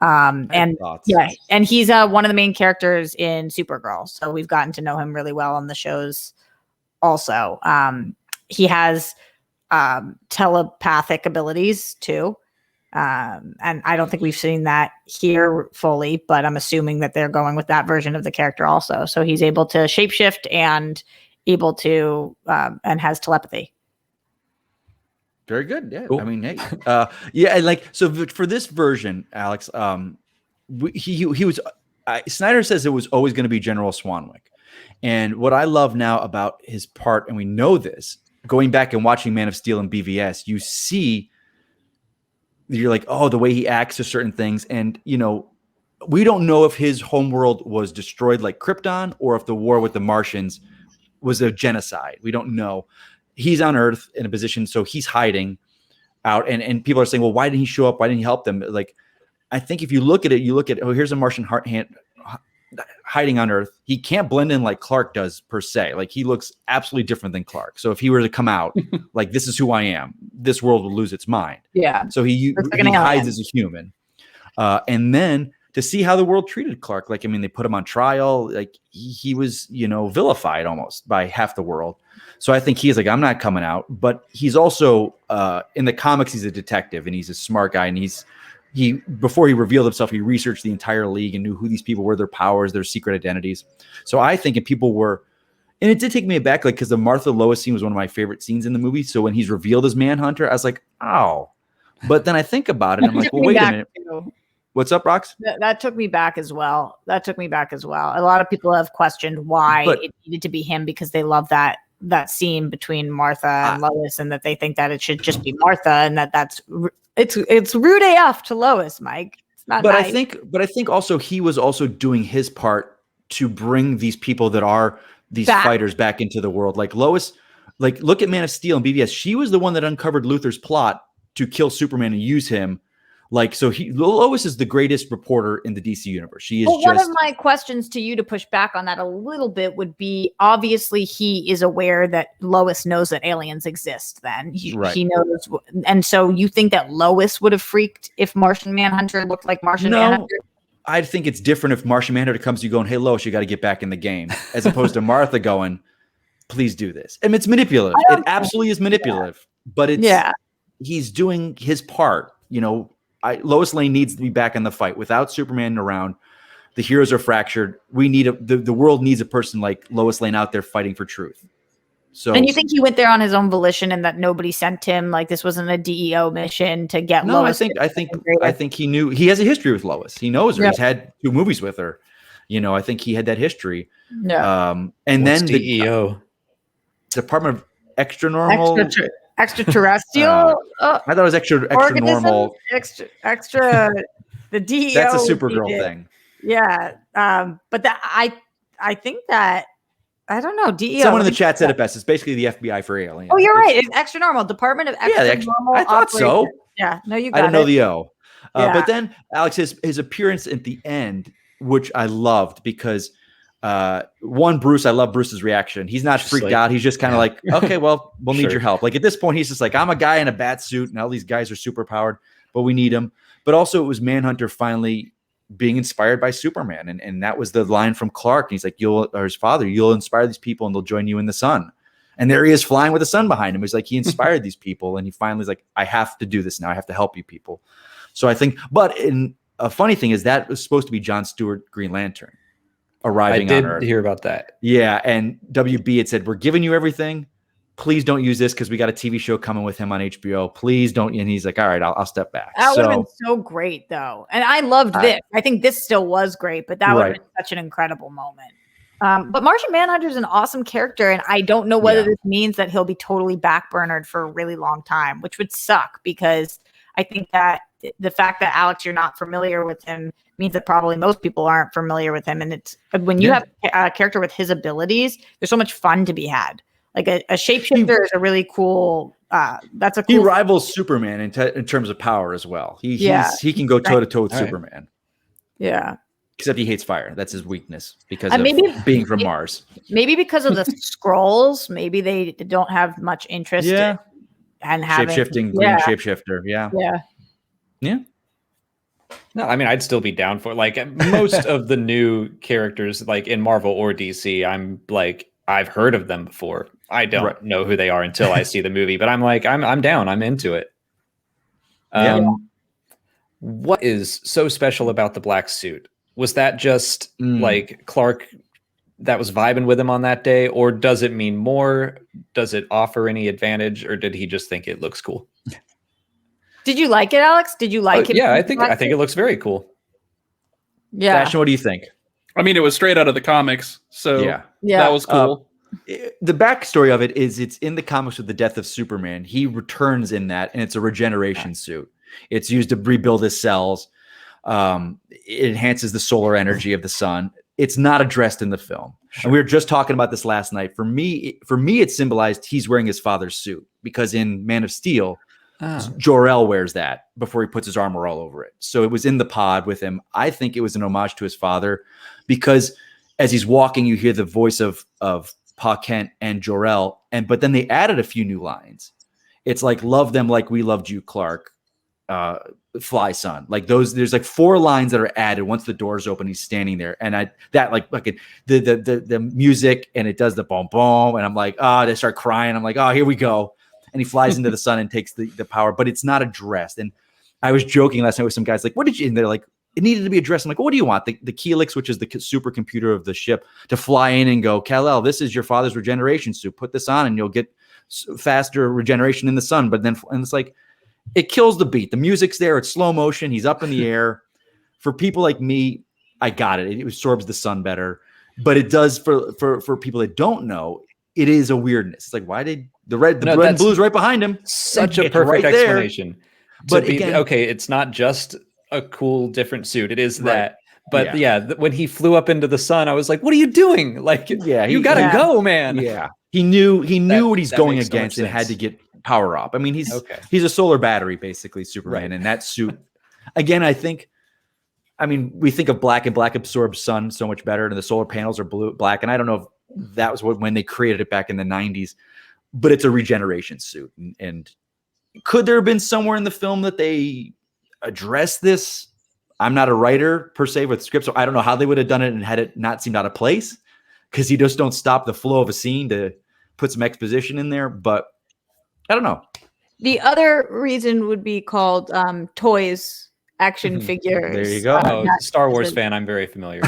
And yeah, and he's one of the main characters in Supergirl, so we've gotten to know him really well on the shows also. He has telepathic abilities too. And I don't think we've seen that here fully, but I'm assuming that they're going with that version of the character also. So he's able to shapeshift and able to and has telepathy. Very good. Yeah. Cool. I mean, hey, yeah. Like, so for this version, Alex, he was, Snyder says it was always going to be General Swanwick. And what I love now about his part, and we know this, going back and watching Man of Steel and BVS, you see, you're like, oh, the way he acts to certain things. And, you know, we don't know if his homeworld was destroyed like Krypton or if the war with the Martians was a genocide. We don't know. He's on Earth in a position, so he's hiding out. And people are saying, well, why didn't he show up? Why didn't he help them? Like, I think if you look at it, oh, here's a Martian hiding on Earth. He can't blend in like Clark does per se. Like, he looks absolutely different than Clark. So if he were to come out, like, this is who I am, this world would lose its mind. Yeah. So he hides as a human. And then to see how the world treated Clark, like, I mean, they put him on trial. Like, he was, you know, vilified almost by half the world. So I think he's like, I'm not coming out. But he's also in the comics, he's a detective and he's a smart guy. And he before he revealed himself, he researched the entire league and knew who these people were, their powers, their secret identities. So I think if people were, and it did take me aback, like, because the Martha Lois scene was one of my favorite scenes in the movie. So when he's revealed as Manhunter, I was like, oh. But then I think about it, and I'm like, well, wait a minute. What's up, Rox? That took me back as well. A lot of people have questioned why it needed to be him because they love that scene between Martha and Lois, and that they think that it should just be Martha, and it's rude AF to Lois, Mike. It's not. But nice. I think also he was also doing his part to bring these people that are these fighters back into the world. Like Lois, like, look at Man of Steel and BVS. She was the one that uncovered Luthor's plot to kill Superman and use him. Like, so Lois is the greatest reporter in the DC universe. She is one of my questions to you to push back on that a little bit would be, obviously he is aware that Lois knows that aliens exist. Then he knows. And so you think that Lois would have freaked if Martian Manhunter looked like Martian Manhunter? I think it's different if Martian Manhunter comes to you going, hey, Lois, you got to get back in the game, as opposed to Martha going, please do this. And it's manipulative. It absolutely is manipulative, but he's doing his part. You know, Lois Lane needs to be back in the fight. Without Superman around, the heroes are fractured. We need the world needs a person like Lois Lane out there fighting for truth. So, and you think he went there on his own volition, and that nobody sent him? Like, this wasn't a DEO mission to get Lois. I think he knew. He has a history with Lois. He knows her. He's had 2 movies with her. You know, I think he had that history. Yeah. And what's then DEO? Department of Extranormal. Extraterrestrial. I thought it was extra normal. Extra. The DEO. That's a Supergirl thing. Yeah. But that I think that, I don't know. DEO. Someone in the chat said it best. It's basically the FBI for aliens. Oh, you're right. It's extra normal. Department of Extra Normal. I thought so. Yeah. No, you got I didn't know the O. Yeah. But then Alex, his appearance at the end, which I loved because Bruce, I love Bruce's reaction. He's not freaked out. He's just kind of like, okay, well, we'll need your help. Like, at this point, he's just like, I'm a guy in a bat suit, and all these guys are super powered, but we need him. But also, it was Manhunter finally being inspired by Superman, and that was the line from Clark. And he's like, his father, you'll inspire these people, and they'll join you in the sun. And there he is flying with the sun behind him. He's like, he inspired these people, and he finally is like, I have to do this now. I have to help you people. So I think, but a funny thing is that was supposed to be John Stewart Green Lantern arriving on Earth. I did hear about that. Yeah, and WB had said, we're giving you everything. Please don't use this because we got a TV show coming with him on HBO. Please don't. And he's like, all right, I'll step back. That would have been so great, though. And I loved this. I think this still was great, but that would have been such an incredible moment. But Martian Manhunter is an awesome character, and I don't know whether this means that he'll be totally backburnered for a really long time, which would suck because I think that the fact that Alex, you're not familiar with him means that probably most people aren't familiar with him. And it's when you have a character with his abilities, there's so much fun to be had. Like a shapeshifter is a really cool. That's a cool. He rivals Superman in terms of power as well. He can go toe to toe with Superman. Yeah. Except he hates fire. That's his weakness because of being from Mars. Maybe because of the scrolls. Maybe they don't have much interest in having shape-shifting, green shapeshifter. Yeah. No, I mean, I'd still be down for like most of the new characters, like in Marvel or DC. I'm like, I've heard of them before. I don't know who they are until I see the movie, but I'm like, I'm down. I'm into it. What is so special about the black suit? Was that just like Clark that was vibing with him on that day, or does it mean more? Does it offer any advantage, or did he just think it looks cool? Did you like it, Alex? Did you like it? Yeah, I think it looks very cool. Yeah. Ashton, what do you think? I mean, it was straight out of the comics, so that was cool. The backstory of it is it's in the comics with the death of Superman. He returns in that, and it's a regeneration suit. It's used to rebuild his cells. It enhances the solar energy of the sun. It's not addressed in the film. Sure. And we were just talking about this last night. For me, it symbolized he's wearing his father's suit because in Man of Steel, Jor-El wears that before he puts his armor all over it. So it was in the pod with him. I think it was an homage to his father because as he's walking, you hear the voice of Pa Kent and Jor-El, but then they added a few new lines. It's like, love them like we loved you, Clark. Fly son, like those. There's like 4 lines that are added once the doors open. He's standing there, and the music, and it does the boom boom, and I'm like, they start crying. I'm like, here we go, and he flies into the sun and takes the power, but it's not addressed. And I was joking last night with some guys, like, what did you? And they're like, it needed to be addressed. I'm like, what do you want? The Helix, which is the supercomputer of the ship, to fly in and go, Kal-El, this is your father's regeneration suit. Put this on, and you'll get faster regeneration in the sun. But then, and it's like. It kills the beat. The music's there. It's slow motion. He's up in the air. For people like me, I got it. It absorbs the sun better. But it does for people that don't know, it is a weirdness. It's like, why did the red and blue's right behind him? Such a perfect explanation. But again, it's not just a cool different suit. It is that. But when he flew up into the sun, I was like, what are you doing? Like, you gotta go, man. Yeah. He knew what he's going against and had to get power up. I mean, he's a solar battery, basically, Superman. And that suit, again, we think of black, and black absorbs sun so much better, and the solar panels are black. And I don't know if that was when they created it back in the 90s, but it's a regeneration suit. And could there have been somewhere in the film that they addressed this? I'm not a writer per se with scripts, so I don't know how they would have done it and had it not seemed out of place, because you just don't stop the flow of a scene to put some exposition in there. But I don't know. The other reason would be called toys, action figures. There you go. Star Wars fan, I'm very familiar.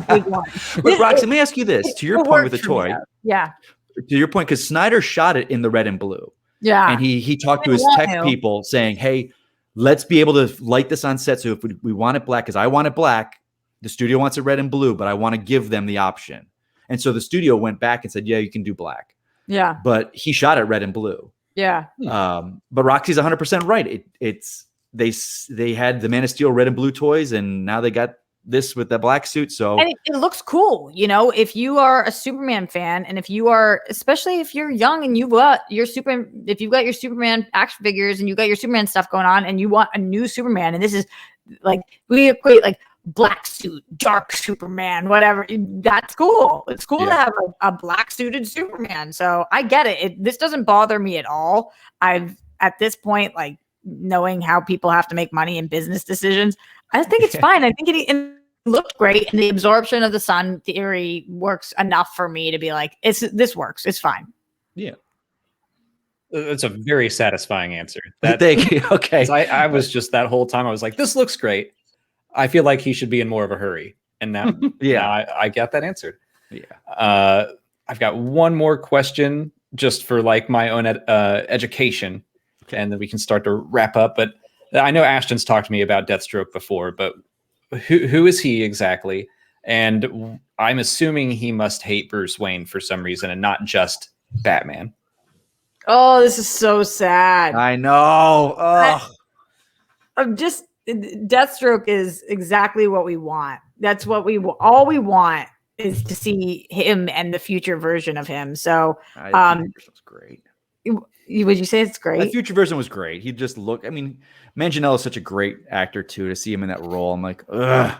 Big one. But Roxy, let me ask you this. To your point with the toy. Yeah. To your point, because Snyder shot it in the red and blue. Yeah. And he talked to his tech people saying, hey, let's be able to light this on set. So if we want it black, because I want it black, the studio wants it red and blue, but I want to give them the option. And so the studio went back and said, yeah, you can do black. Yeah. But he shot it red and blue. Yeah. But Roxy's 100% right. They had the Man of Steel red and blue toys, and now they got this with the black suit. So and it looks cool. You know, if you are a Superman fan, and especially if you're young and if you've got your Superman action figures and you got your Superman stuff going on, and you want a new Superman, and this is like, we equate like black suit, dark Superman, whatever. That's cool. It's cool to have a black suited Superman. So I get it. This doesn't bother me at all. At this point, like, knowing how people have to make money and business decisions, I think it's fine. I think it looked great, and the absorption of the sun theory works enough for me to be like, this works. It's fine. Yeah. It's a very satisfying answer. Thank you. Okay. I was just, that whole time I was like, this looks great. I feel like he should be in more of a hurry. And now, now I got that answered. Yeah. I've got one more question just for like my own education, and then we can start to wrap up. But I know Ashton's talked to me about Deathstroke before, but who is he exactly? And I'm assuming he must hate Bruce Wayne for some reason and not just Batman. Oh, this is so sad. I know. I'm just Deathstroke is exactly what we want. That's what all we want is to see him and the future version of him. So, That's great. would you say it's great? The future version was great. He just looked. I mean, Manganiello is such a great actor too. To see him in that role, I'm like, ugh.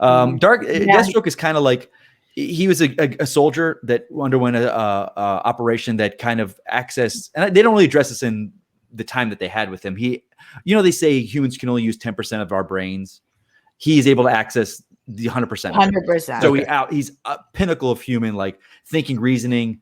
Deathstroke is kind of like he was a soldier that underwent a operation that kind of accessed, and they don't really address this in the time that they had with him. They say humans can only use 10% of our brains. He's able to access the 100%. 100%. So he's a pinnacle of human, like thinking, reasoning.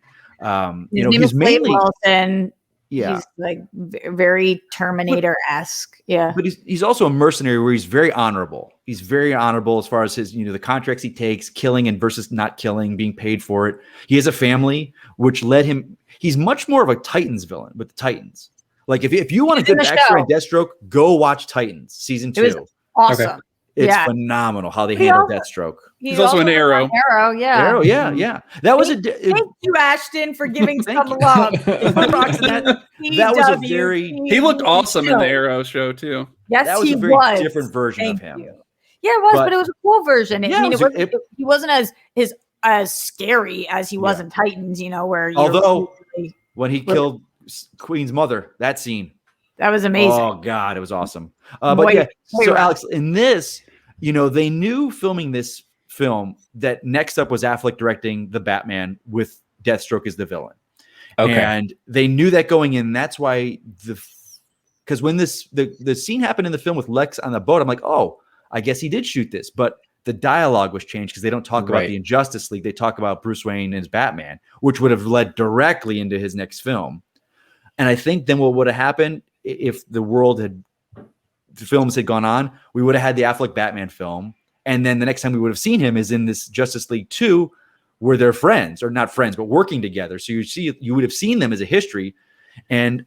He's mainly Wilson. Yeah, he's like very Terminator-esque. Yeah, but he's also a mercenary where he's very honorable. He's very honorable as far as his, the contracts he takes, killing and versus not killing, being paid for it. He has a family, which led him. He's much more of a Titans villain with the Titans. Like if you want a good backstory on Deathstroke, go watch Titans season 2. It was awesome. Okay. It's phenomenal how they handle Deathstroke. He's also an Arrow. Arrow, yeah. Arrow, yeah. That was Thank you, Ashton, for giving some you. love. that was a very. He looked awesome in the Arrow show too. Yes, that was he a very was. different version Thank of him. you. Yeah, it was, but it was a cool version. Yeah, he wasn't as scary as he was in Titans. Where when he killed Queen's mother, that scene. That was amazing. Oh God, it was awesome. So Alex, in this, they knew filming this film that next up was Affleck directing the Batman with Deathstroke as the villain. Okay. And they knew that going in. That's why because when the scene happened in the film with Lex on the boat, I'm like, oh, I guess he did shoot this. But the dialogue was changed because they don't talk about the Injustice League. They talk about Bruce Wayne and his Batman, which would have led directly into his next film. And I think then what would have happened if the films had gone on, we would have had the Affleck Batman film. And then the next time we would have seen him is in this Justice League 2 where they're friends, or not friends, but working together. So you would have seen them as a history. And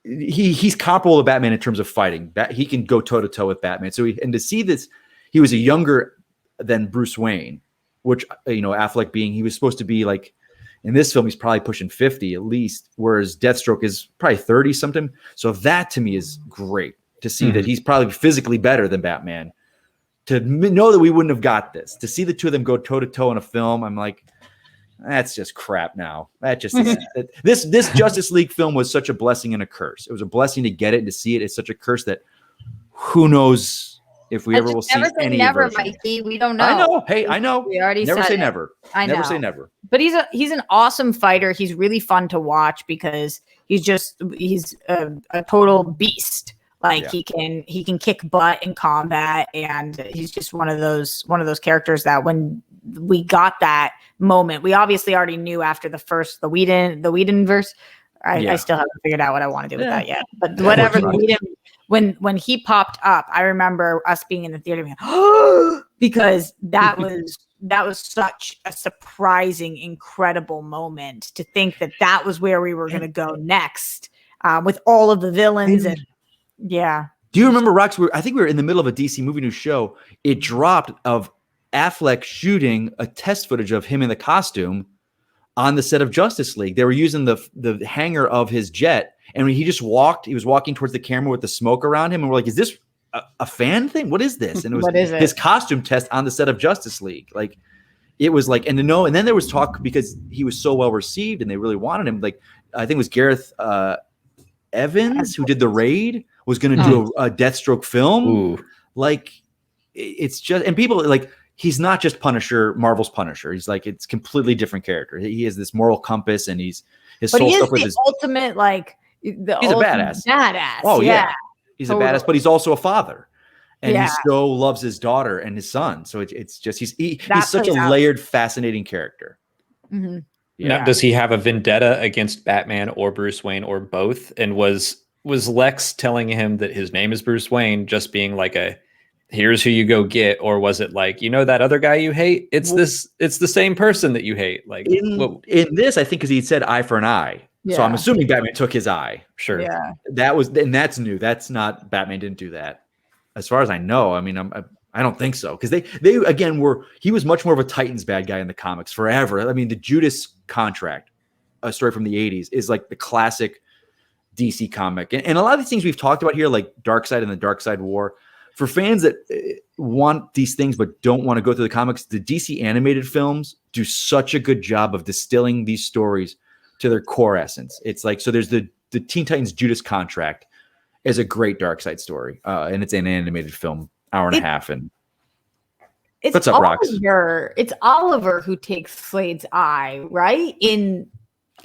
he's comparable to Batman in terms of fighting. He can go toe to toe with Batman. So to see this, he was a younger than Bruce Wayne, which, Affleck he was supposed to be like, in this film, he's probably pushing 50 at least, whereas Deathstroke is probably 30 something. So that to me is great to see that he's probably physically better than Batman. To know that we wouldn't have got this, to see the two of them go toe to toe in a film, I'm like, that's just crap. Now that just this Justice League film was such a blessing and a curse. It was a blessing to get it and to see it. It's such a curse that who knows if we ever will see any never, version. Mikey. We don't know. I know. Hey, I know. We already never said say it. never. I know. Never say never. But he's an awesome fighter. He's really fun to watch because he's a total beast. Like he can kick butt in combat, and he's just one of those characters that when we got that moment, we obviously already knew after the Whedon verse. I still haven't figured out what I want to do with that yet. But whatever when he popped up, I remember us being in the theater being, because that was such a surprising, incredible moment to think that was where we were going to go next with all of the villains and yeah. Do you remember, Rox? I think we were in the middle of a DC Movie News show. It dropped of Affleck shooting a test footage of him in the costume on the set of Justice League. They were using the hangar of his jet, and when he was walking towards the camera with the smoke around him, and we're like, is this a fan thing? What is this? And it was his costume test on the set of Justice League. Like, it was like, and then there was talk because he was so well received and they really wanted him. Like, I think it was Gareth Evans who did The Raid was going to do a Deathstroke film. Ooh. Like, it's just, and people like, he's not just Punisher, Marvel's Punisher. He's like, it's completely different character. He has this moral compass, and he's ultimate, like he's a badass. Oh yeah. He's a badass, but he's also a father, and he so loves his daughter and his son. So it's just he's such a layered, fascinating character. Mm-hmm. Yeah. Now, does he have a vendetta against Batman or Bruce Wayne or both? And was Lex telling him that his name is Bruce Wayne just being like here's who you go get, or was it like, that other guy you hate? It's the same person that you hate. Like in this, I think because he said eye for an eye. Yeah. So I'm assuming Batman took his eye. Sure. Yeah. And that's new. That's not, Batman didn't do that. As far as I know. I mean, I don't think so, because they again he was much more of a Titans bad guy in the comics forever. I mean, the Judas Contract, a story from the 80s, is like the classic DC comic, and a lot of these things we've talked about here, like Darkseid and the Darkseid War, for fans that want these things but don't want to go through the comics, the DC animated films do such a good job of distilling these stories to their core essence. It's like, so there's the Teen Titans Judas Contract is a great Darkseid story, and it's an animated film, hour and a half. And it's what's up, Rox? It's Oliver who takes Slade's eye, right? In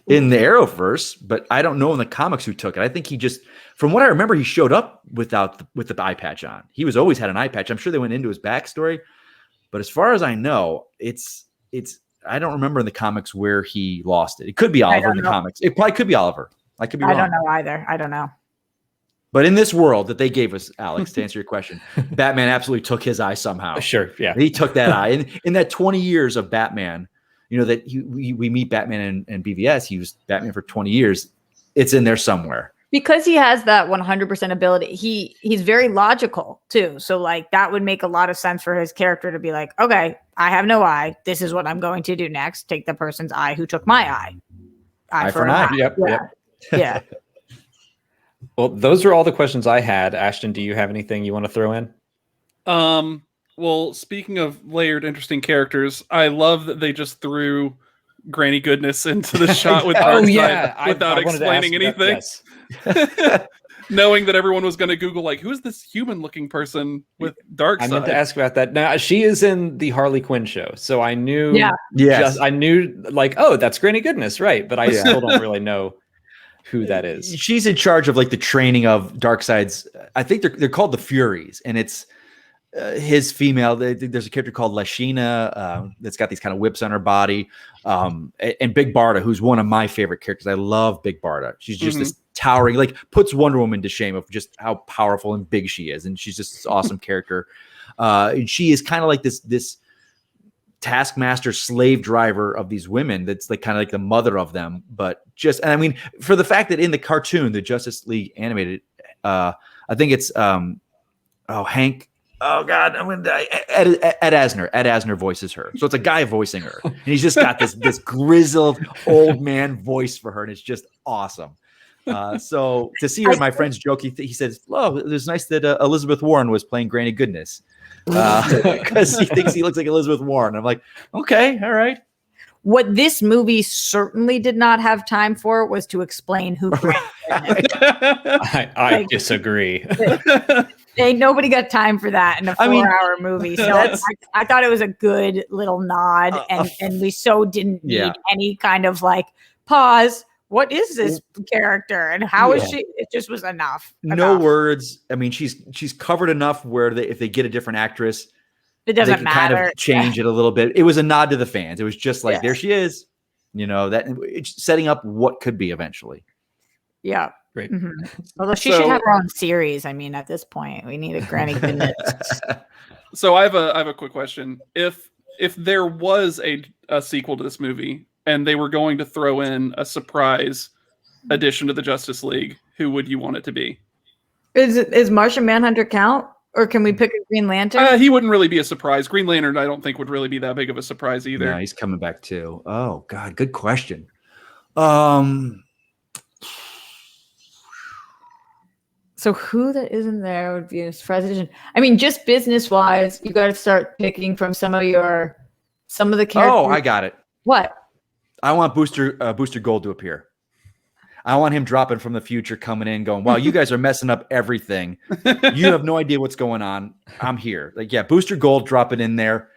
the Arrowverse, but I don't know in the comics who took it. I think he just, from what I remember, he showed up with the eye patch on. He was always had an eye patch. I'm sure they went into his backstory, but as far as I know, it's I don't remember in the comics where he lost it. It could be Oliver in the comics. It probably could be Oliver. I could be wrong. I don't know either. I don't know. But in this world that they gave us, Alex, to answer your question, Batman absolutely took his eye somehow. Sure, yeah. He took that eye. In that 20 years of Batman, you know, that we meet Batman and BVS, he was Batman for 20 years. It's in there somewhere. Because he has that 100% ability. He's very logical too. So like that would make a lot of sense for his character to be like, okay, I have no eye. This is what I'm going to do next. Take the person's eye who took my eye. Eye for an eye. Yep. Yeah. Well, those are all the questions I had. Ashton, do you have anything you want to throw in? Well, speaking of layered, interesting characters, I love that they just threw Granny Goodness into the shot with Darkseid without explaining anything. Knowing that everyone was going to Google, like, who's this human-looking person with Darkseid? I meant to ask about that. Now, she is in the Harley Quinn show, so I knew. Yeah. Yes. I knew, like, oh, that's Granny Goodness, right? But I still don't really know who that is. She's in charge of like the training of Darkseid's. I think they're called the Furies, and it's his female. There's a character called Lashina that's got these kind of whips on her body, and Big Barda, who's one of my favorite characters. I love Big Barda. She's just this towering, like puts Wonder Woman to shame of just how powerful and big she is, and she's just this awesome character. And she is kind of like this taskmaster slave driver of these women. That's like kind of like the mother of them, but just, and I mean, for the fact that in the cartoon, the Justice League animated, I think it's Hank. Oh God, I'm gonna die. Ed Asner. Ed Asner voices her, so it's a guy voicing her, and he's just got this grizzled old man voice for her, and it's just awesome. So to see her, my friends joke. He says, "Oh, it was nice that Elizabeth Warren was playing Granny Goodness," because he thinks he looks like Elizabeth Warren. I'm like, okay, all right. What this movie certainly did not have time for was to explain who Granny Goodness is. I disagree. Ain't nobody got time for that in a 4-hour movie. So I thought it was a good little nod, and we so didn't need any kind of like pause. What is this character and how is she? It just was enough. No words. I mean, she's covered enough where if they get a different actress, it doesn't matter. Kind of change it a little bit. It was a nod to the fans. It was just like, there she is. You know, that it's setting up what could be eventually. Yeah. Great. Mm-hmm. Although she should have her own series. I mean, at this point, we need a Granny Goodness. So I have a quick question. If there was a sequel to this movie and they were going to throw in a surprise addition to the Justice League, who would you want it to be? Is Martian Manhunter count? Or can we pick a Green Lantern? He wouldn't really be a surprise. Green Lantern, I don't think, would really be that big of a surprise either. Yeah, he's coming back too. Oh God, good question. So who that isn't there would be a surprise addition. I mean, just business wise, you got to start picking from some of the characters. Oh, I got it. What? I want Booster Gold to appear. I want him dropping from the future, coming in, going, wow, you guys are messing up everything. You have no idea what's going on. I'm here. Like, yeah, Booster Gold dropping in there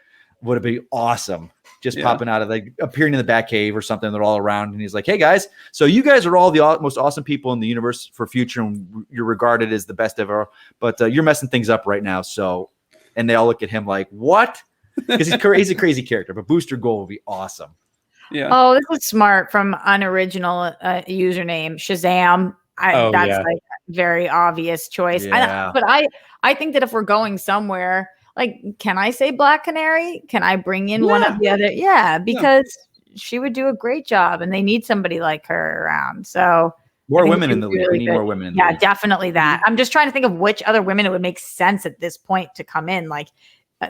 would have been awesome. Just popping out of appearing in the Batcave or something. They're all around. And he's like, hey guys, so you guys are all the most awesome people in the universe for future. And you're regarded as the best ever, but you're messing things up right now. So, and they all look at him like, what? Because he's a crazy character, but Booster Gold would be awesome. Yeah. Oh, this was smart from unoriginal username Shazam. That's like a very obvious choice. Yeah. But I think that if we're going somewhere, like, can I say Black Canary? Can I bring in one of the other? Yeah, because she would do a great job, and they need somebody like her around. So more women in the league. We need more women in the league. Yeah, definitely that. I'm just trying to think of which other women it would make sense at this point to come in. Like,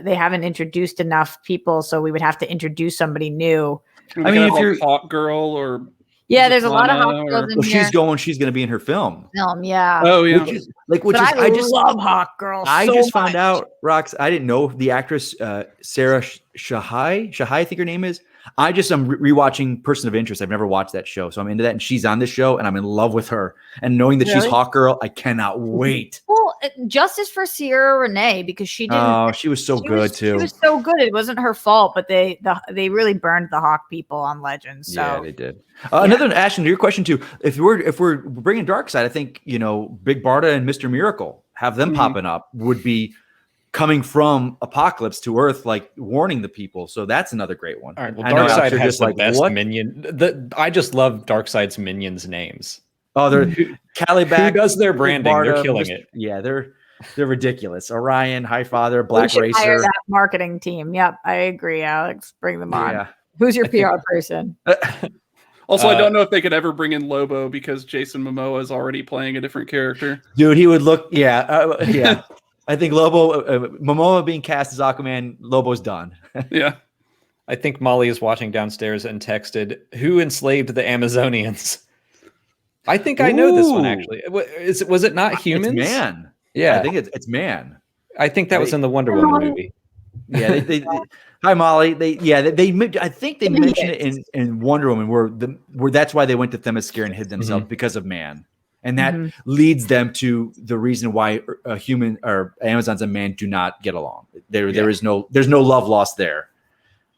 they haven't introduced enough people, so we would have to introduce somebody new. I mean, if you're Hawk Girl or there's a lot of Hawk Girls in here. She's going to be in her film. Yeah. Oh yeah. I love Hawk Girl. I just found out, Rox. I didn't know the actress Sarah Shahai. I think her name is. I'm rewatching Person of Interest. I've never watched that show, so I'm into that. And she's on this show, and I'm in love with her. And knowing that she's Hawk Girl, I cannot wait. Well, justice for Sierra Renee, because she didn't. Oh, she was so good too. She was so good. It wasn't her fault, but they really burned the Hawk people on Legends. So. Yeah, they did. Another Ashton, to your question too. If we're bringing Darkseid, I think Big Barda and Mr. Miracle have them popping up would be coming from Apocalypse to Earth, like warning the people. So that's another great one. All right. Well, Darkseid has the best minion. I just love Darkseid's minions' names. Oh, they're Calibac. Who does their branding? Barda, they're killing it. Yeah, they're ridiculous. Orion, Highfather, Black Racer. Hire that marketing team. Yep, I agree, Alex. Bring them on. Yeah. Who's your PR person? Also, I don't know if they could ever bring in Lobo because Jason Momoa is already playing a different character. Dude, he would look. Yeah. I think Momoa being cast as Aquaman, Lobo's done. Yeah. I think Molly is watching downstairs and texted, "Who enslaved the Amazonians?" I think I know this one actually. Was it not humans? It's man. Yeah, I think it's man. I think that was in the Wonder Woman movie. Yeah, they hi Molly. I think they mentioned it in Wonder Woman where that's why they went to Themyscira and hid themselves because of man. And that leads them to the reason why a human or Amazons and man do not get along. There's no love lost there.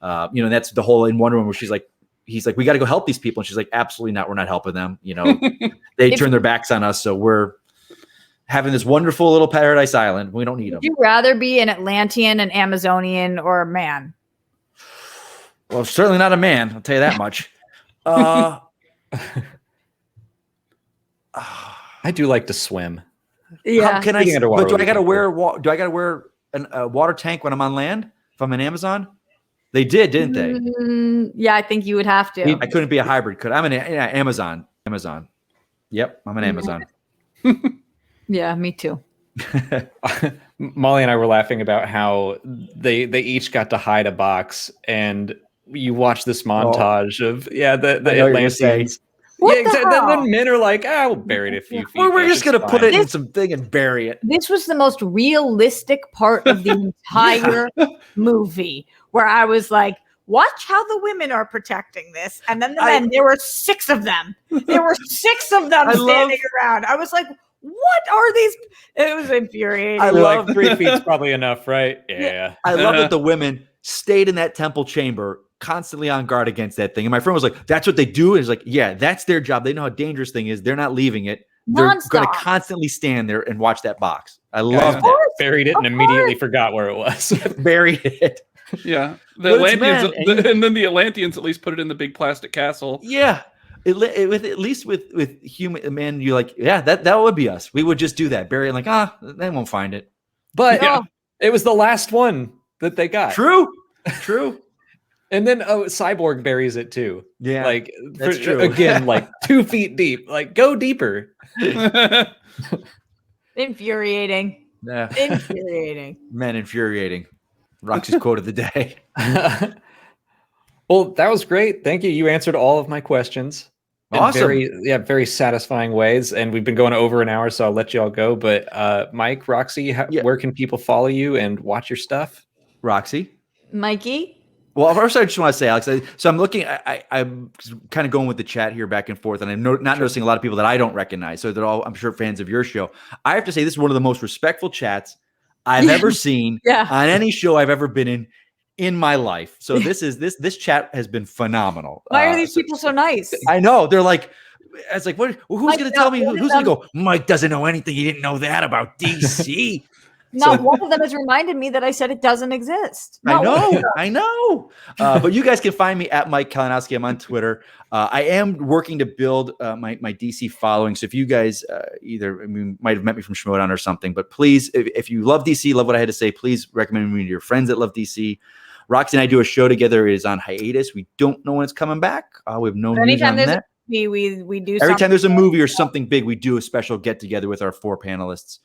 That's the whole in Wonder Woman where he's like, we got to go help these people. And she's like, absolutely not. We're not helping them. They turn their backs on us. So we're having this wonderful little paradise island. We don't need them. Would you rather be an Atlantean, an Amazonian, or a man? Well, certainly not a man. I'll tell you that much. I do like to swim. Yeah. Do I got to wear a water tank when I'm on land? If I'm an Amazon, they didn't they? Yeah, I think you would have to. I couldn't be a hybrid. I'm an Amazon. Yep, I'm an Amazon. Yeah, me too. Molly and I were laughing about how they each got to hide a box, and you watch this montage of the Atlanteans. Then men are like, we'll bury it a few feet. We're just going to put it in some thing and bury it. This was the most realistic part of the entire movie, where I was like, watch how the women are protecting this. And then the men, there were 6 of them. There were 6 of them standing around. I was like, what are these? It was infuriating. I love 3 feet's probably enough, right? Yeah. I love that the women stayed in that temple chamber constantly on guard against that thing. And my friend was like, that's what they do. And he's like, yeah, that's their job. They know how dangerous thing is. They're not leaving it. They're going to constantly stand there and watch that box. I love that. Buried it and immediately forgot where it was. Buried it. Yeah. The Atlanteans, and then the Atlanteans at least put it in the big plastic castle. Yeah. At least with human man, you're like, yeah, that would be us. We would just do that. Bury it like, they won't find it. But it was the last one that they got. True. And then Cyborg buries it too. Yeah, that's true. Again, like 2 feet deep. Like, go deeper. Infuriating. Yeah. Infuriating. Man, infuriating. Roxy's quote of the day. Well, that was great. Thank you. You answered all of my questions. Awesome. Very satisfying ways. And we've been going over an hour, so I'll let you all go. But Mike, Roxy, where can people follow you and watch your stuff? Roxy. Mikey. Well, first I just want to say, Alex, so I'm looking, I'm kind of going with the chat here back and forth, and I'm not noticing a lot of people that I don't recognize. So they're all, I'm sure, fans of your show. I have to say, this is one of the most respectful chats I've ever seen on any show I've ever been in my life. So this chat has been phenomenal. Why are these people so nice? I know. They're like, it's like, who's going to tell me? Who's going to go, Mike doesn't know anything. He didn't know that about DC. Not one of them has reminded me that I said it doesn't exist. I know. But you guys can find me at Mike Kalinowski. I'm on Twitter. I am working to build my DC following. So if you guys might have met me from Schmodown or something, but please, if you love DC, love what I had to say, please recommend me to your friends that love DC. Roxy and I do a show together. It is on hiatus. We don't know when it's coming back. We have no news on that. We do every time there's a movie or something big, we do a special get together with our 4 panelists.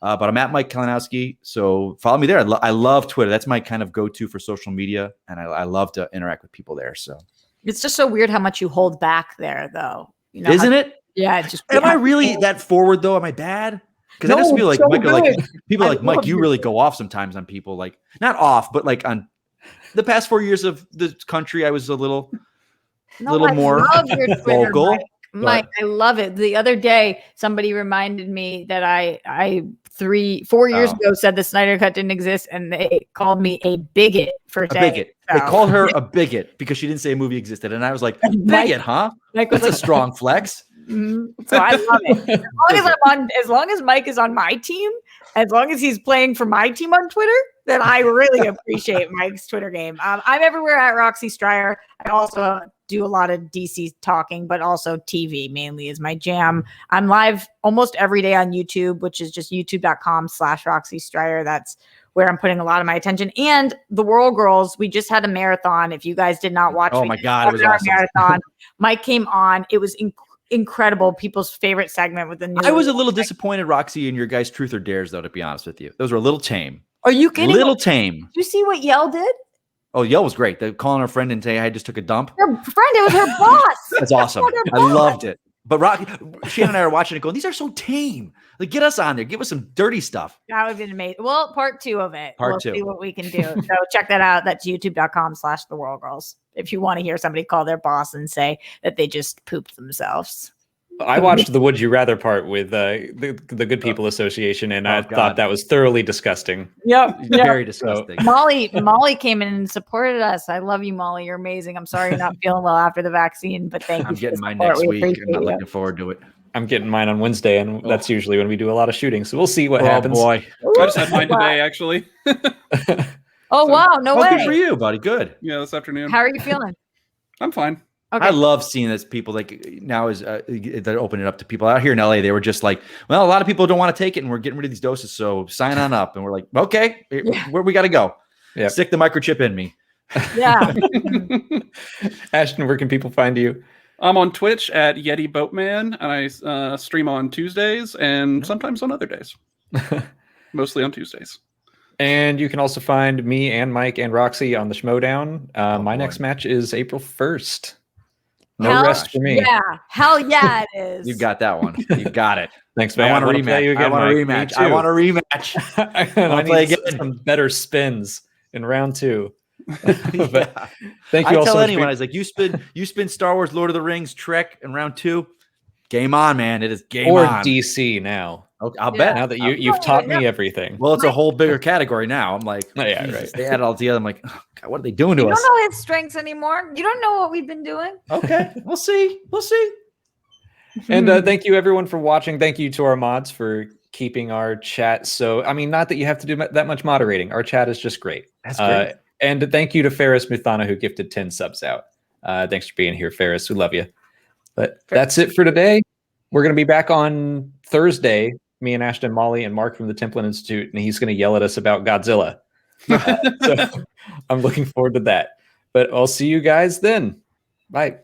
But I'm at Mike Kalinowski, so follow me there. I love Twitter. That's my kind of go-to for social media, and I love to interact with people there. So It's just so weird how much you hold back there, though. You know, isn't it? Yeah. Just Am I really that forward though? Am I bad? Because I just feel like so Mike, like good. people I like Mike, love you your really go off sometimes on people, like not off, but like on the past 4 years of the country, I was a little more love your Twitter, vocal. Mike, I love it. The other day, somebody reminded me that I 4 years ago said the Snyder Cut didn't exist, and they called me a bigot for saying bigot. So. They called her a bigot because she didn't say a movie existed, and I was like, bigot, huh? Mike was That's a strong flex. So I love it. As long as Mike is on my team, as long as he's playing for my team on Twitter, then I really appreciate Mike's Twitter game. I'm everywhere at Roxy Striar. I also do a lot of DC talking, but also TV mainly is my jam. I'm live almost every day on YouTube, which is just youtube.com/Roxy Striar. That's where I'm putting a lot of my attention. And the World Girls, we just had a marathon. If you guys did not watch, my God, it was awesome. Marathon. Mike came on. It was incredible. People's favorite segment with the new. I was a little disappointed, Roxy, in your guys' truth or dares, though. To be honest with you, those were a little tame. Are you kidding? Little tame. Did you see what Yell did? Oh, Yell was great. They're calling her friend and saying I just took a dump. Her friend, it was her boss. That's awesome. I loved it. But Rocky, Shannon and I are watching it going, these are so tame. Like, get us on there. Give us some dirty stuff. That would have been amazing. Well, part 2 of it. We'll see what we can do. So check that out. That's youtube.com/theworldgirls. If you want to hear somebody call their boss and say that they just pooped themselves. I watched the Would You Rather part with the Good People Association, and I thought that was thoroughly disgusting. Yep. Very disgusting. Molly came in and supported us. I love you, Molly. You're amazing. I'm sorry you're not feeling well after the vaccine, but thank you. I'm getting mine next week. I'm not looking forward to it. I'm getting mine on Wednesday, and that's usually when we do a lot of shooting. So we'll see what happens. Oh, boy. I just had mine today, actually. Oh, wow. No way. Good for you, buddy. Good. Yeah, this afternoon. How are you feeling? I'm fine. Okay. I love seeing this. People like now is they're opening it up to people out here in LA. They were just like, well, a lot of people don't want to take it, and we're getting rid of these doses, so sign on up. And we're like, okay, where we got to go? Yeah, stick the microchip in me. Yeah. Ashton, where can people find you? I'm on Twitch at Yeti Boatman, and I stream on Tuesdays and sometimes on other days. Mostly on Tuesdays. And you can also find me and Mike and Roxy on the Schmodown. My next match is April 1st. No rest for me. Yeah. Hell yeah, it is. You got that one. You got it. Thanks, man. I want a rematch. I want a rematch. I want a rematch. I want to play again. Some better spins in round 2. But thank you. I tell anyone, I was like, you spin Star Wars, Lord of the Rings, Trek in round 2. Game on, man. It is game on. Or DC now. Okay, I'll bet. Now that you've taught me everything. Well, it's a whole bigger category now. I'm like, yeah, right. They add it all together. I'm like, oh, God, what are they doing to us? You don't know his strengths anymore. You don't know what we've been doing. Okay, we'll see. We'll see. And thank you, everyone, for watching. Thank you to our mods for keeping our chat. So, I mean, not that you have to do that much moderating. Our chat is just great. That's great. And thank you to Ferris Muthana, who gifted 10 subs out. Thanks for being here, Ferris. We love you. But that's it for today. We're going to be back on Thursday. Me and Ashton, Molly, and Mark from the Templin Institute, and he's going to yell at us about Godzilla. So I'm looking forward to that. But I'll see you guys then. Bye.